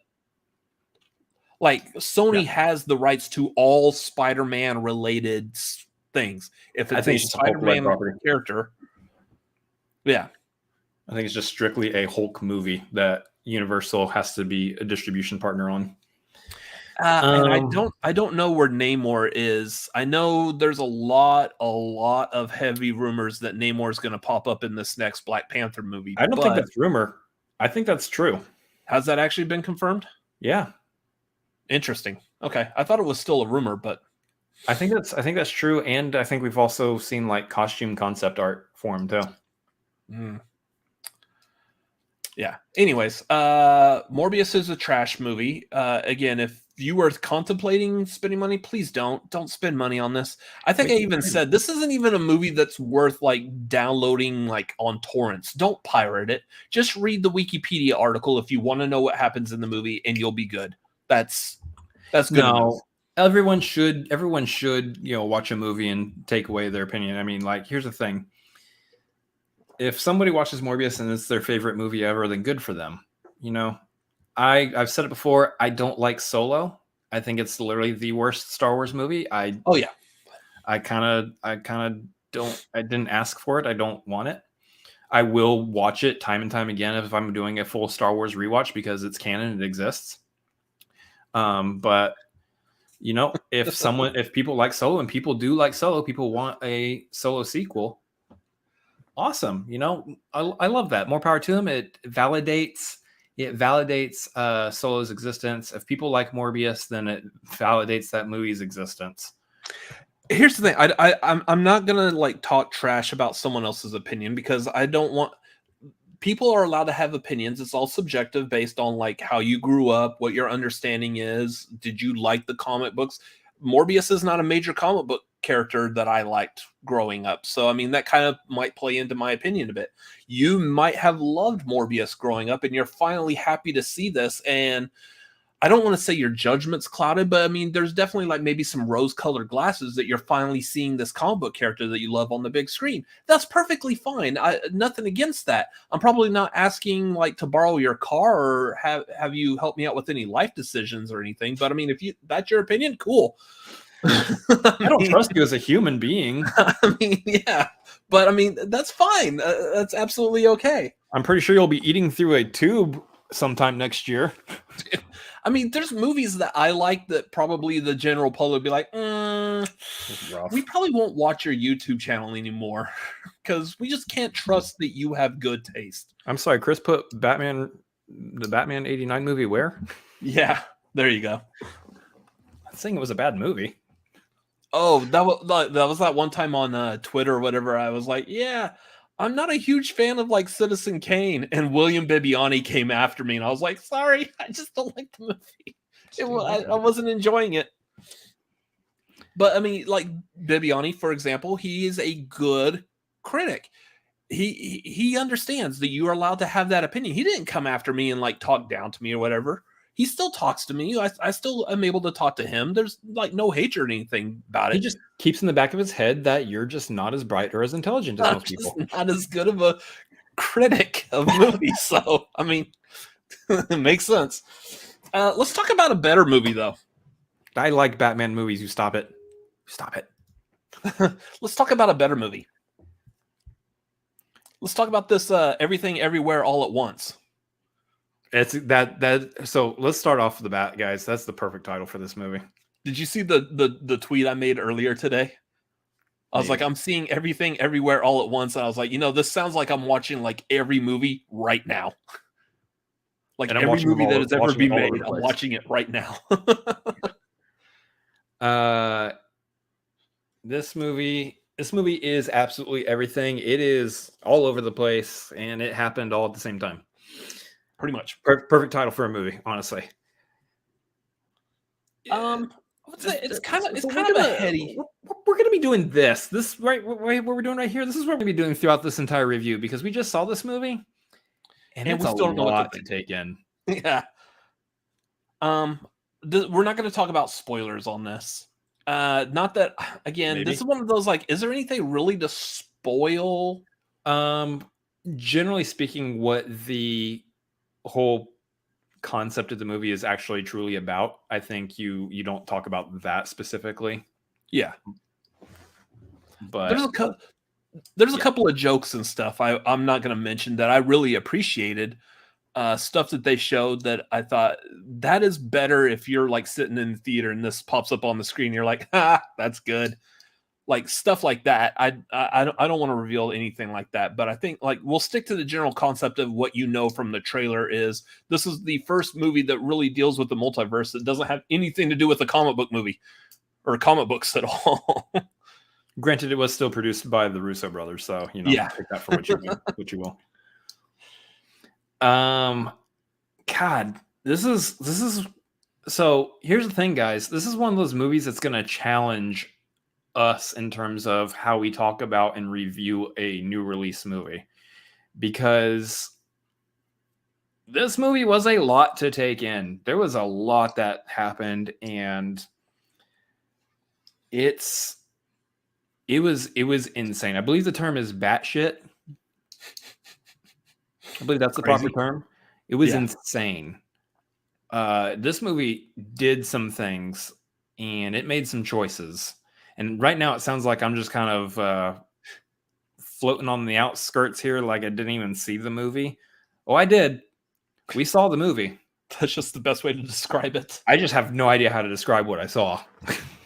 Sony has the rights to all Spider-Man related things? If it's a Spider-Man character, I think it's just strictly a Hulk movie that Universal has to be a distribution partner on. And I don't know where Namor is. I know there's a lot of heavy rumors that Namor is going to pop up in this next Black Panther movie. I don't think that's rumor. I think that's true. Has that actually been confirmed? Yeah. Interesting. Okay. I thought it was still a rumor, but I think that's true. And I think we've also seen costume concept art for him too. Yeah. Anyways, Morbius is a trash movie. Again, if you were contemplating spending money, please don't spend money on this. I think I even said this isn't even a movie that's worth downloading on torrents. Don't pirate it. Just read the Wikipedia article if you want to know what happens in the movie, and you'll be good. That's good enough. Everyone should watch a movie and take away their opinion. I mean, here's the thing. If somebody watches Morbius and it's their favorite movie ever, then good for them. I've said it before. I don't like Solo. I think it's literally the worst Star Wars movie. I didn't ask for it. I don't want it. I will watch it time and time again if I'm doing a full Star Wars rewatch because it's canon. It exists. But if people like Solo, and people do like Solo, people want a Solo sequel. Awesome. I love that. More power to them. It validates Solo's existence. If people like Morbius, then it validates that movie's existence. Here's the thing. I'm not gonna talk trash about someone else's opinion because I don't want. People are allowed to have opinions. It's all subjective based on how you grew up, what your understanding is. Did you like the comic books? Morbius is not a major comic book character that I liked growing up. So, I mean, that kind of might play into my opinion a bit. You might have loved Morbius growing up and you're finally happy to see this. And I don't want to say your judgment's clouded, but I mean, there's definitely maybe some rose-colored glasses that you're finally seeing this comic book character that you love on the big screen. That's perfectly fine. Nothing against that. I'm probably not asking to borrow your car or have you help me out with any life decisions or anything. But I mean, if that's your opinion, cool. I don't trust you as a human being. I mean, yeah, but I mean, that's fine. That's absolutely okay. I'm pretty sure you'll be eating through a tube sometime next year. I mean, there's movies that I like that probably the general public would be like, we probably won't watch your YouTube channel anymore because we just can't trust that you have good taste. I'm sorry, Chris put the Batman 89 movie where? Yeah, there you go. I'm saying it was a bad movie. Oh, that was that one time on Twitter or whatever. I was like, yeah, I'm not a huge fan of Citizen Kane, and William Bibbiani came after me, and I was like, sorry, I just don't like the movie. I wasn't enjoying it. But I mean, Bibbiani, for example, he is a good critic. He understands that you are allowed to have that opinion. He didn't come after me and talk down to me or whatever. He still talks to me. I still am able to talk to him. There's no hatred or anything about it. He just keeps in the back of his head that you're just not as bright or as intelligent as most people. Not as good of a critic of movies. So, I mean, it makes sense. Let's talk about a better movie, though. I like Batman movies. You stop it. Stop it. Let's talk about a better movie. Let's talk about this Everything Everywhere All at Once. It's that. So let's start off with the bat, guys. That's the perfect title for this movie. Did you see the tweet I made earlier today? I was like, I'm seeing Everything Everywhere All at Once. And I was like, this sounds like I'm watching like every movie right now. Like and every movie that has ever been made, I'm watching it right now. This movie is absolutely everything. It is all over the place, and it happened all at the same time. Pretty much. Perfect title for a movie, honestly. I would say it's kind of a heady. We're going to be doing this right what we're doing right here. This is what we're going to be doing throughout this entire review, because we just saw this movie, and it's we still don't know what to take in. Yeah. We're not going to talk about spoilers on this. Not that, again, Maybe. This is one of those, like, is there anything really to spoil? Generally speaking, what the whole concept of the movie is actually truly about, I think you don't talk about that specifically. Yeah. But there's a couple of jokes and stuff I'm not going to mention that I really appreciated. Stuff that they showed that I thought that is better if you're like sitting in the theater and this pops up on the screen. You're like, that's good. Like stuff like that. I don't want to reveal anything like that, but I think like we'll stick to the general concept of what from the trailer is this is the first movie that really deals with the multiverse that doesn't have anything to do with a comic book movie or comic books at all. Granted, it was still produced by the Russo brothers, so take that for what you will. God, this is so here's the thing, guys. This is one of those movies that's going to challenge us in terms of how we talk about and review a new release movie, because this movie was a lot to take in. There was a lot that happened, and it was insane. I believe the term is batshit. I believe that's the proper term. It was insane. This movie did some things, and it made some choices. And right now, it sounds like I'm just kind of floating on the outskirts here, like I didn't even see the movie. Oh, I did. We saw the movie. That's just the best way to describe it. I just have no idea how to describe what I saw.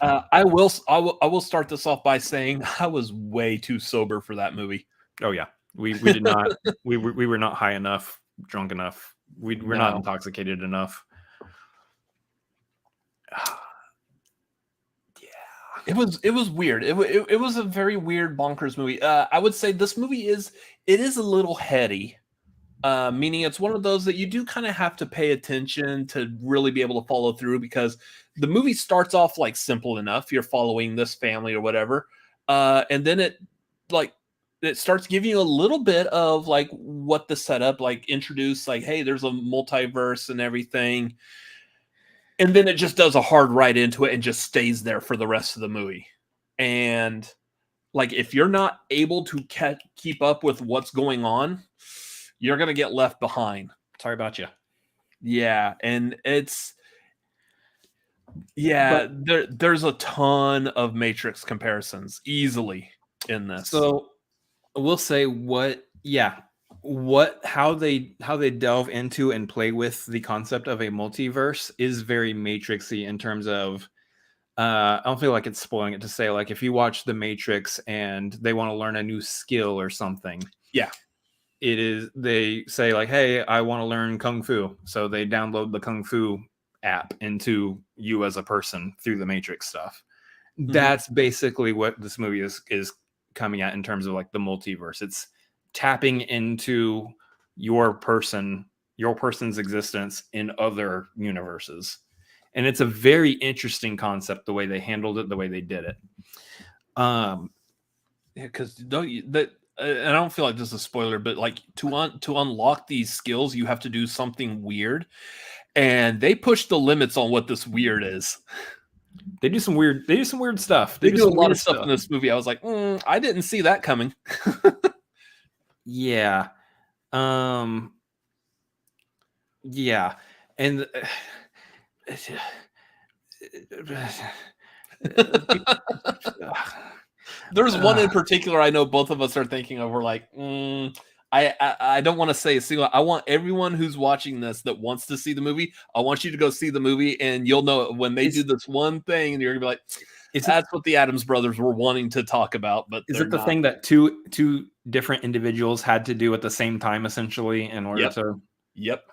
I will start this off by saying I was way too sober for that movie. Oh yeah, we did not. we were not high enough, drunk enough. We're not intoxicated enough. It was weird. It was a very weird, bonkers movie. I would say this movie is a little heady, meaning it's one of those that you do kind of have to pay attention to really be able to follow through, because the movie starts off like simple enough. You're following this family or whatever, and then it starts giving you a little bit of like what the setup, like introduce, like, hey, there's a multiverse and everything. And then it just does a hard right into it and just stays there for the rest of the movie. And like, if you're not able to keep up with what's going on, you're going to get left behind. Sorry about you. Yeah. And there's a ton of Matrix comparisons easily in this. So we'll say how they delve into and play with the concept of a multiverse is very Matrixy in terms of I don't feel like it's spoiling it to say, like, if you watch The Matrix and they want to learn a new skill or something, they say like, hey, I want to learn Kung Fu, so they download the Kung Fu app into you as a person through the Matrix stuff. Mm-hmm. That's basically what this movie is coming at in terms of like the multiverse. It's tapping into your person's existence in other universes. And it's a very interesting concept, the way they handled it, the way they did it. Because and I don't feel like this is a spoiler, but like to unlock these skills, you have to do something weird. And they push the limits on what this weird is. They do some weird stuff. They do a lot of stuff in this movie. I was like, I didn't see that coming. Yeah. Yeah. And There's one in particular I know both of us are thinking of. We're like, I don't want to say a single. I want everyone who's watching this that wants to see the movie. I want you to go see the movie, and you'll know when they do this one thing, and you're gonna be like, that's what the Addams brothers were wanting to talk about. But is it the thing that two different individuals had to do at the same time, essentially, in order to? Yep.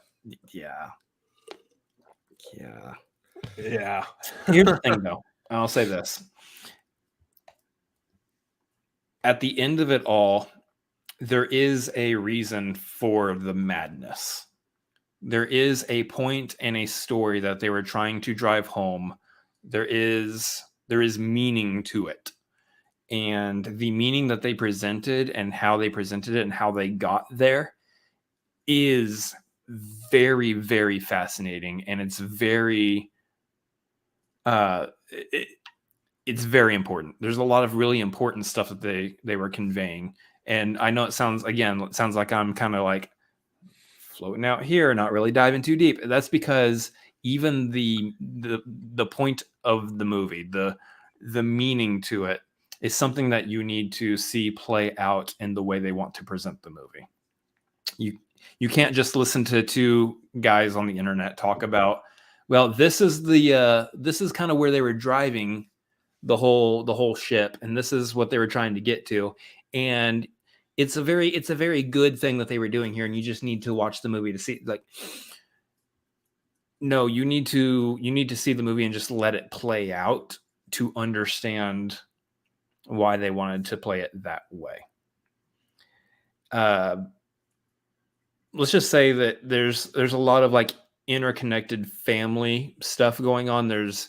Yeah. Here's the thing, though. I'll say this. At the end of it all, there is a reason for the madness. There is a point and a story that they were trying to drive home. There is meaning to it. And the meaning that they presented and how they presented it and how they got there is very, very fascinating. And it's very it's very important. There's a lot of really important stuff that they were conveying. And I know it sounds like I'm kind of like floating out here, not really diving too deep. That's because even the point of the movie, the meaning to it is something that you need to see play out in the way they want to present the movie. You can't just listen to two guys on the internet talk about, well, this is kind of where they were driving the whole ship, and this is what they were trying to get to, and it's a very good thing that they were doing here, and you just need to watch the movie to see. Like, no, you need to see the movie and just let it play out to understand why they wanted to play it that way. Let's just say that there's a lot of like interconnected family stuff going on. There's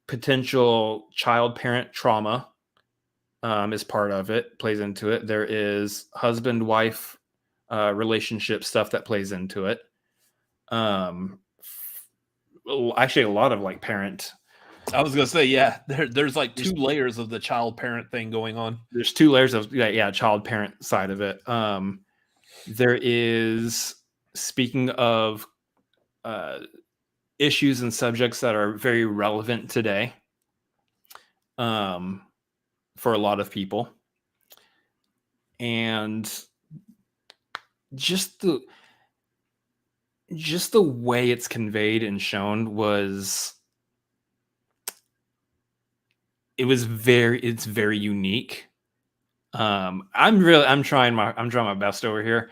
potential child-parent trauma is part of it, plays into it. There is husband-wife relationship stuff that plays into it. Actually, a lot of like parent. I was gonna say, yeah. There's like two layers of the child-parent thing going on. There's two layers of child-parent side of it. There is, speaking of issues and subjects that are very relevant today for a lot of people, and just the way it's conveyed and shown it's very unique. I'm trying my best over here.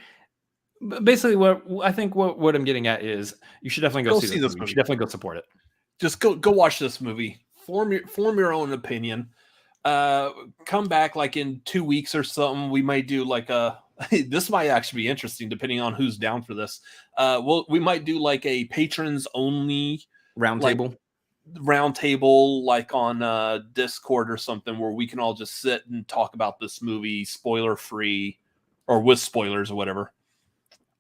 But basically, what I'm getting at is you should definitely go see this movie. You should definitely go support it. Just go watch this movie. Form your own opinion. Come back like in 2 weeks or something. We might do like this might actually be interesting depending on who's down for this. We might do like a patrons only roundtable. Like on Discord or something, where we can all just sit and talk about this movie spoiler free or with spoilers or whatever.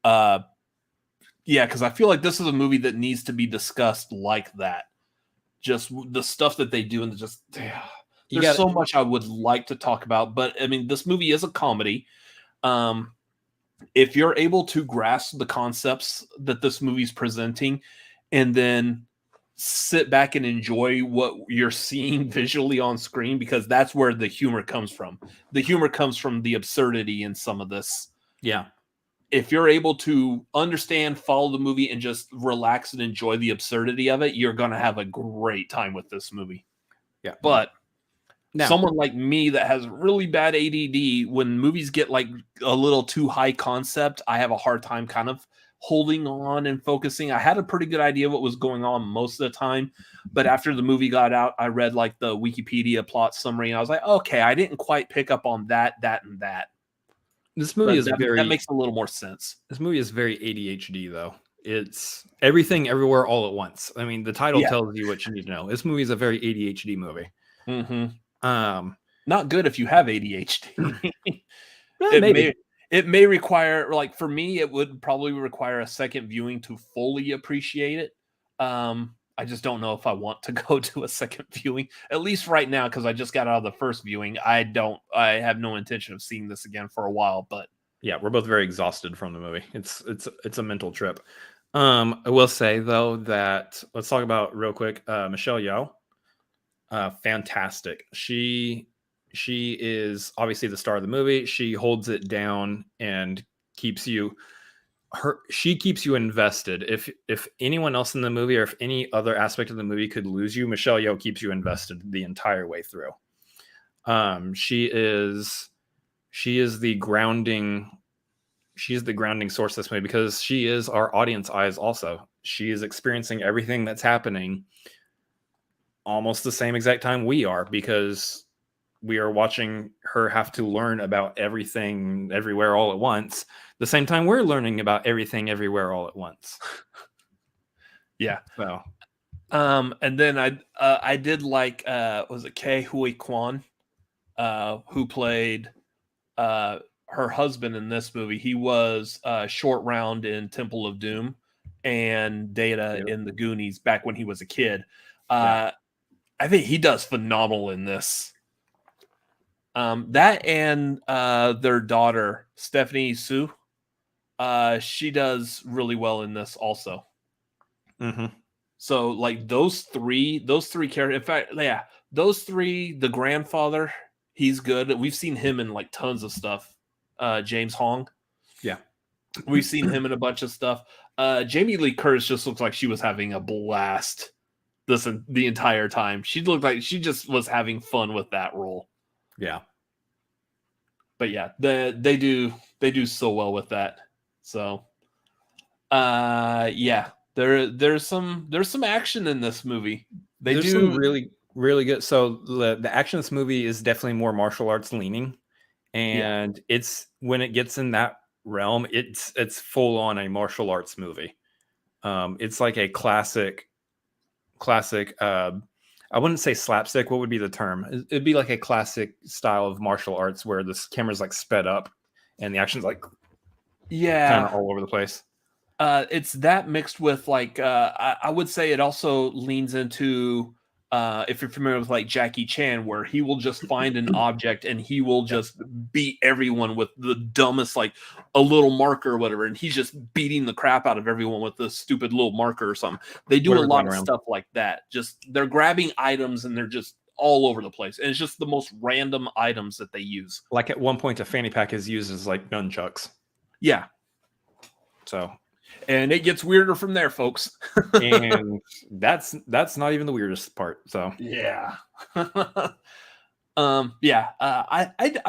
Because I feel like this is a movie that needs to be discussed like that. Just the stuff that they do, and just there's so much I would like to talk about. But I mean, this movie is a comedy. If you're able to grasp the concepts that this movie's presenting, and then sit back and enjoy what you're seeing visually on screen, because that's where the humor comes from. The humor comes from the absurdity in some of this. Yeah. If you're able to understand, follow the movie, and just relax and enjoy the absurdity of it, you're going to have a great time with this movie. Yeah. But someone like me that has really bad ADD, when movies get like a little too high concept, I have a hard time kind of holding on and focusing. I had a pretty good idea what was going on most of the time, but after the movie got out, I read like the Wikipedia plot summary, and I was like, okay, I didn't quite pick up on that, and that. This movie that makes a little more sense. This movie is very ADHD, though. It's everything, everywhere, all at once. I mean, the title tells you what you need to know. This movie is a very ADHD movie. Mm-hmm. Not good if you have ADHD. Maybe. It may require, like for me, it would probably require a second viewing to fully appreciate it. I just don't know if I want to go to a second viewing, at least right now, because I just got out of the first viewing. I have no intention of seeing this again for a while, but yeah, we're both very exhausted from the movie. It's a mental trip. I will say though that let's talk about real quick. Michelle Yeoh, fantastic. She is obviously the star of the movie. She holds it down and keeps you. She keeps you invested. If anyone else in the movie or if any other aspect of the movie could lose you, Michelle Yeoh keeps you invested the entire way through. She is the grounding. She's the grounding source of this movie because she is our audience eyes also. She is experiencing everything that's happening almost the same exact time we are because we are watching her have to learn about everything everywhere all at once. The same time we're learning about everything everywhere all at once. Yeah. So, and then I did like was it Ke Huy Quan, who played her husband in this movie. He was Short Round in Temple of Doom and Data in the Goonies back when he was a kid. I think he does phenomenal in this. That and their daughter, Stephanie Sue, she does really well in this also. mm-hmm. So like those three characters, in fact, yeah, those three, the grandfather, he's good. We've seen him in like tons of stuff. James Hong. Yeah. We've seen him in a bunch of stuff. Jamie Lee Curtis just looks like she was having a blast the entire time. She looked like she just was having fun with that role. Yeah. But yeah, they do so well with that. So yeah, there's some action in this movie. There's some really, really good. So the action in this movie is definitely more martial arts leaning. And it's when it gets in that realm, it's full on a martial arts movie. It's like a classic. I wouldn't say slapstick. What would be the term? It'd be like a classic style of martial arts where this camera's like sped up and the action's like kind of all over the place. It's that mixed with like I would say it also leans into if you're familiar with like Jackie Chan, where he will just find an object and he will just beat everyone with the dumbest, like a little marker or whatever, and he's just beating the crap out of everyone with this stupid little marker or something. They do a lot of stuff like that. Just they're grabbing items and they're just all over the place, and it's just the most random items that they use. Like at one point, a fanny pack is used as like nunchucks. Yeah. So. And it gets weirder from there, folks. And that's not even the weirdest part. So yeah, I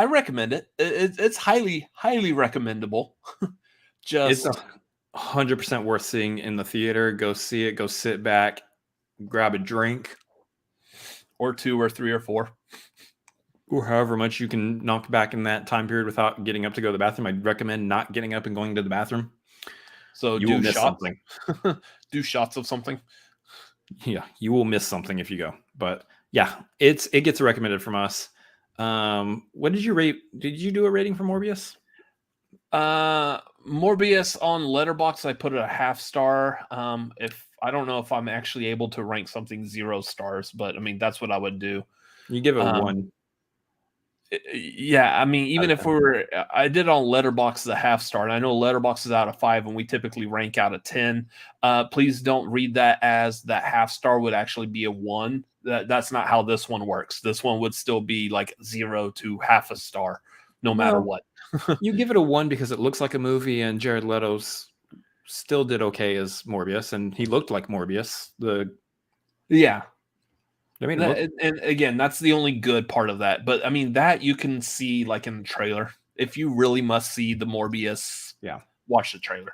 recommend it. It's highly recommendable. It's 100% worth seeing in the theater. Go see it. Go sit back, grab a drink, or 2 or 3 or 4, or however much you can knock back in that time period without getting up to go to the bathroom. I'd recommend not getting up and going to the bathroom. So you will miss something. Do shots of something. Yeah, you will miss something if you go. But yeah, it gets recommended from us. What did you rate? Did you do a rating for Morbius? Morbius on Letterboxd, I put it a 0.5 star. If I don't know if I'm actually able to rank something 0 stars, but I mean that's what I would do. You give it 1. Yeah, I mean, even if I did on Letterboxd a 0.5 star, and I know Letterboxd is out of 5, and we typically rank out of 10. Please don't read that as that 0.5 star would actually be a 1. That's not how this one works. This one would still be like 0 to 0.5 star, no matter what. You give it a 1 because it looks like a movie, and Jared Leto's still did okay as Morbius, and he looked like Morbius. Yeah. I mean, and again, that's the only good part of that. But I mean, that you can see like in the trailer. If you really must see the Morbius, watch the trailer.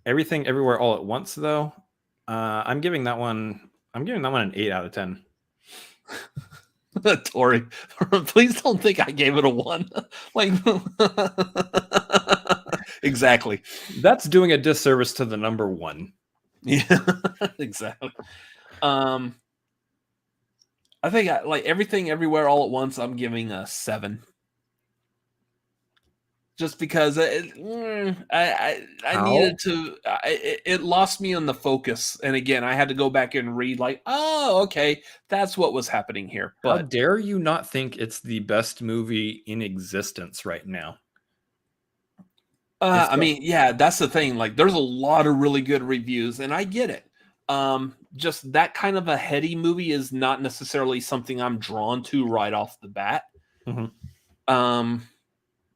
Everything, Everywhere, All at Once, though. I'm giving that one an 8 out of 10. Tori, please don't think I gave it a 1. Like, exactly. That's doing a disservice to the number 1. Yeah, exactly. I think like Everything Everywhere All at Once, I'm giving a 7. Just because I needed to, it lost me on the focus. And again, I had to go back and read like, oh, okay, that's what was happening here. But how dare you not think it's the best movie in existence right now? I mean, yeah, that's the thing. Like, there's a lot of really good reviews, and I get it. Just that kind of a heady movie is not necessarily something I'm drawn to right off the bat.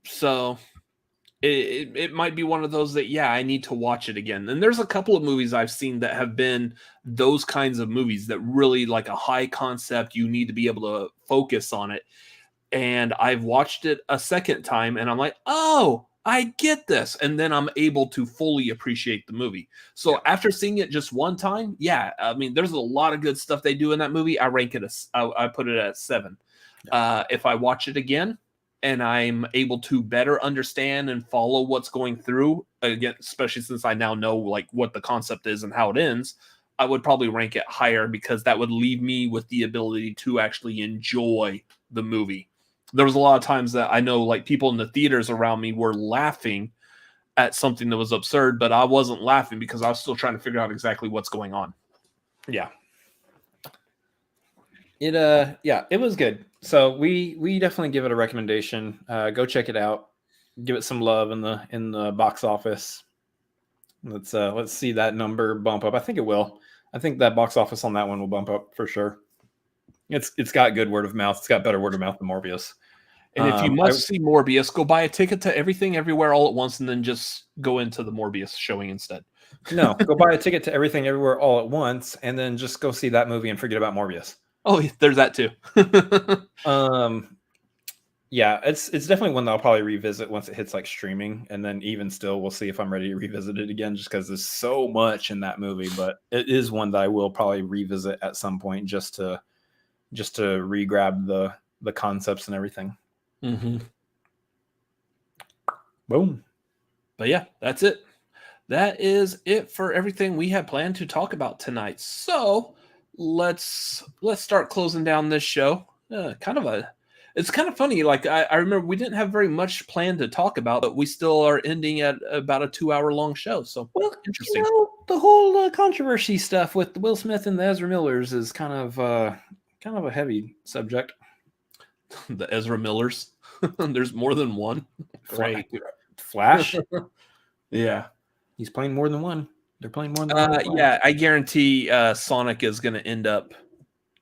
So it might be one of those that, yeah, I need to watch it again. And there's a couple of movies I've seen that have been those kinds of movies that really like a high concept. You need to be able to focus on it. And I've watched it a second time and I'm like, oh, I get this. And then I'm able to fully appreciate the movie. So after seeing it just one time, yeah, I mean, there's a lot of good stuff they do in that movie. I rank it I put it at 7. If I watch it again and I'm able to better understand and follow what's going through, again, especially since I now know like what the concept is and how it ends, I would probably rank it higher because that would leave me with the ability to actually enjoy the movie. There was a lot of times that I know like people in the theaters around me were laughing at something that was absurd, but I wasn't laughing because I was still trying to figure out exactly what's going on. Yeah. It was good. So we definitely give it a recommendation. Go check it out. Give it some love in the box office. Let's see that number bump up. I think it will. I think that box office on that one will bump up for sure. It's got good word of mouth. It's got better word of mouth than Morbius. And if you must see Morbius, go buy a ticket to Everything Everywhere All at Once and then just go into the Morbius showing instead. No, go buy a ticket to Everything Everywhere All at Once and then just go see that movie and forget about Morbius. Oh, there's that too. Yeah, it's definitely one that I'll probably revisit once it hits like streaming. And then even still, we'll see if I'm ready to revisit it again just because there's so much in that movie. But it is one that I will probably revisit at some point just to re-grab the concepts and everything. Boom. But yeah, that's it. That is it for everything we had planned to talk about tonight. So let's start closing down this show. It's kind of funny. Like I remember we didn't have very much planned to talk about, but we still are ending at about a 2-hour long show. So interesting. The whole controversy stuff with the Will Smith and the Ezra Millers is kind of a heavy subject. The Ezra Millers. There's more than one. Great. Flash. Yeah. He's playing more than one. They're playing more than one. Yeah, I guarantee Sonic is going to end up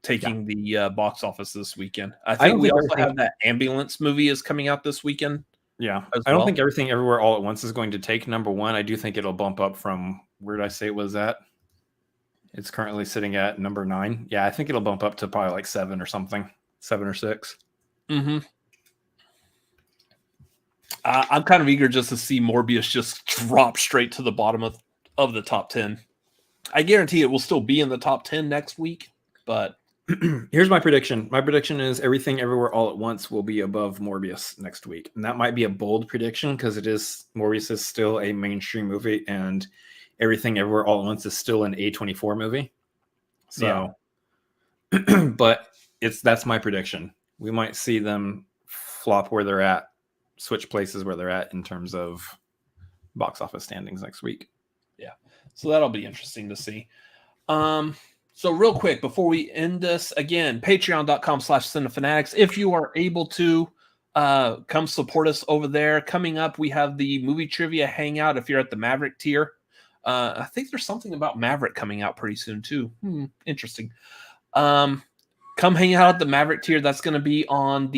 taking the box office this weekend. I think we also have that Ambulance movie is coming out this weekend. Yeah. I don't think Everything Everywhere All at Once is going to take number 1. I do think it'll bump up from where did I say it was at? It's currently sitting at number 9. Yeah, I think it'll bump up to probably like 7 or something. 7 or 6. I'm kind of eager just to see Morbius just drop straight to the bottom of the top 10. I guarantee it will still be in the top 10 next week, but here's my prediction. My prediction is Everything Everywhere All at Once will be above Morbius next week. And that might be a bold prediction because Morbius is still a mainstream movie and Everything Everywhere All at Once is still an A24 movie. So, but that's my prediction. We might see them flop where they're at, switch places where they're at in terms of box office standings next week. Yeah. So that'll be interesting to see. So real quick, before we end this, again, patreon.com/cinefanatics. If you are able to come support us over there. Coming up, we have the movie trivia hangout if you're at the Maverick tier. I think there's something about Maverick coming out pretty soon too. Interesting. Come hang out at the Maverick tier. That's going to be on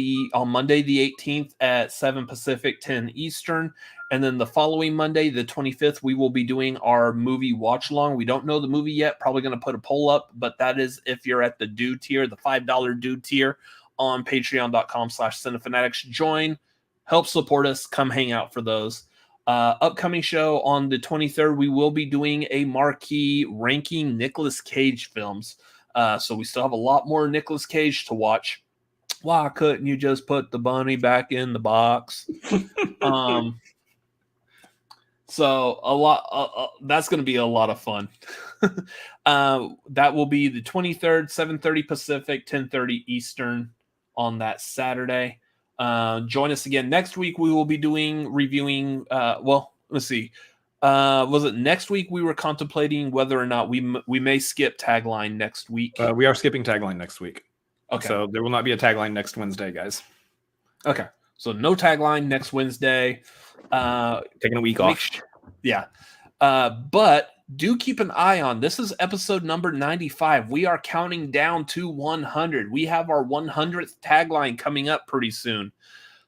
Monday the 18th at 7 Pacific, 10 Eastern. And then the following Monday, the 25th, we will be doing our movie watch along. We don't know the movie yet. Probably going to put a poll up, but that is if you're at the due tier, the $5 due tier on patreon.com/cinefanatics. Join, help support us. Come hang out for those. Upcoming show on the 23rd, we will be doing a marquee ranking Nicolas Cage films. So we still have a lot more Nicolas Cage to watch. Why couldn't you just put the bunny back in the box? So a lot. That's going to be a lot of fun. That will be the 23rd, 7:30 Pacific, 10:30 Eastern on that Saturday. Join us again next week. We will be reviewing. Let's see. Was it next week? We were contemplating whether or not we may skip Tagline next week. We are skipping Tagline next week. Okay. So there will not be a Tagline next Wednesday, guys. Okay. So no Tagline next Wednesday. Taking a week make off. sh- yeah. But do keep an eye on this. Is episode number 95. We are counting down to 100. We have our 100th tagline coming up pretty soon.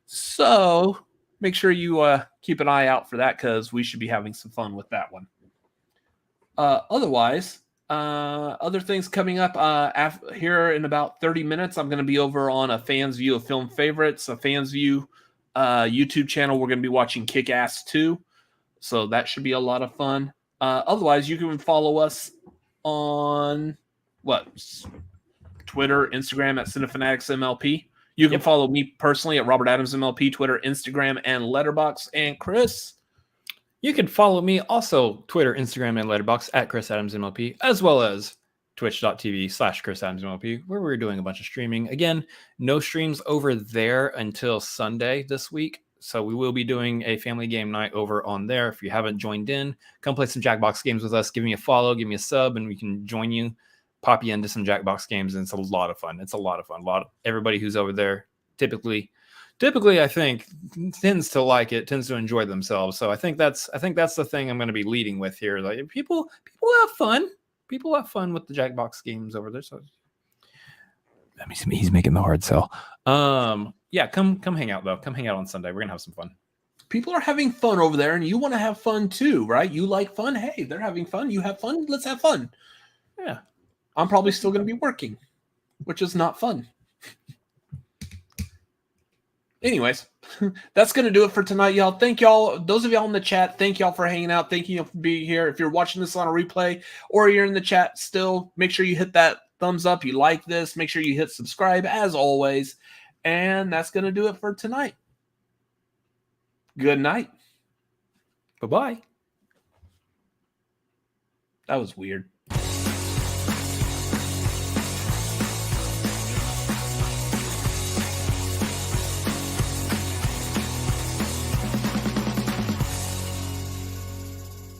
So make sure you keep an eye out for that because we should be having some fun with that one. Otherwise, other things coming up here in about 30 minutes. I'm going to be over on a Fan's View of Film Favorites, a Fan's View YouTube channel. We're going to be watching Kick-Ass 2. So that should be a lot of fun. Otherwise, you can follow us on Twitter, Instagram at CineFanaticsMLP. You can follow me personally at Robert Adams MLP, Twitter, Instagram, and Letterboxd. And Chris, you can follow me also Twitter, Instagram, and Letterboxd at Chris Adams MLP, as well as twitch.tv/Chris Adams MLP, where we're doing a bunch of streaming. Again, no streams over there until Sunday this week. So we will be doing a family game night over on there. If you haven't joined in, come play some Jackbox games with us. Give me a follow, give me a sub, and we can join you, pop you into some Jackbox games, and it's a lot of fun. It's a lot of fun. Everybody who's over there typically, I think, tends to like it, tends to enjoy themselves. So I think that's the thing I'm going to be leading with here. Like people have fun. People have fun with the Jackbox games over there. So let me see. He's making the hard sell. Yeah, come hang out though. Come hang out on Sunday. We're gonna have some fun. people are having fun over there, and you want to have fun too, right? You like fun. Hey, they're having fun. You have fun. Let's have fun. Yeah, I'm probably still going to be working, which is not fun. Anyways, that's going to do it for tonight, y'all. Thank y'all. Those of y'all in the chat, thank y'all for hanging out. Thank you for being here. If you're watching this on a replay or you're in the chat still, make sure you hit that thumbs up. You like this. Make sure you hit subscribe as always. And that's going to do it for tonight. Good night. Bye-bye. That was weird.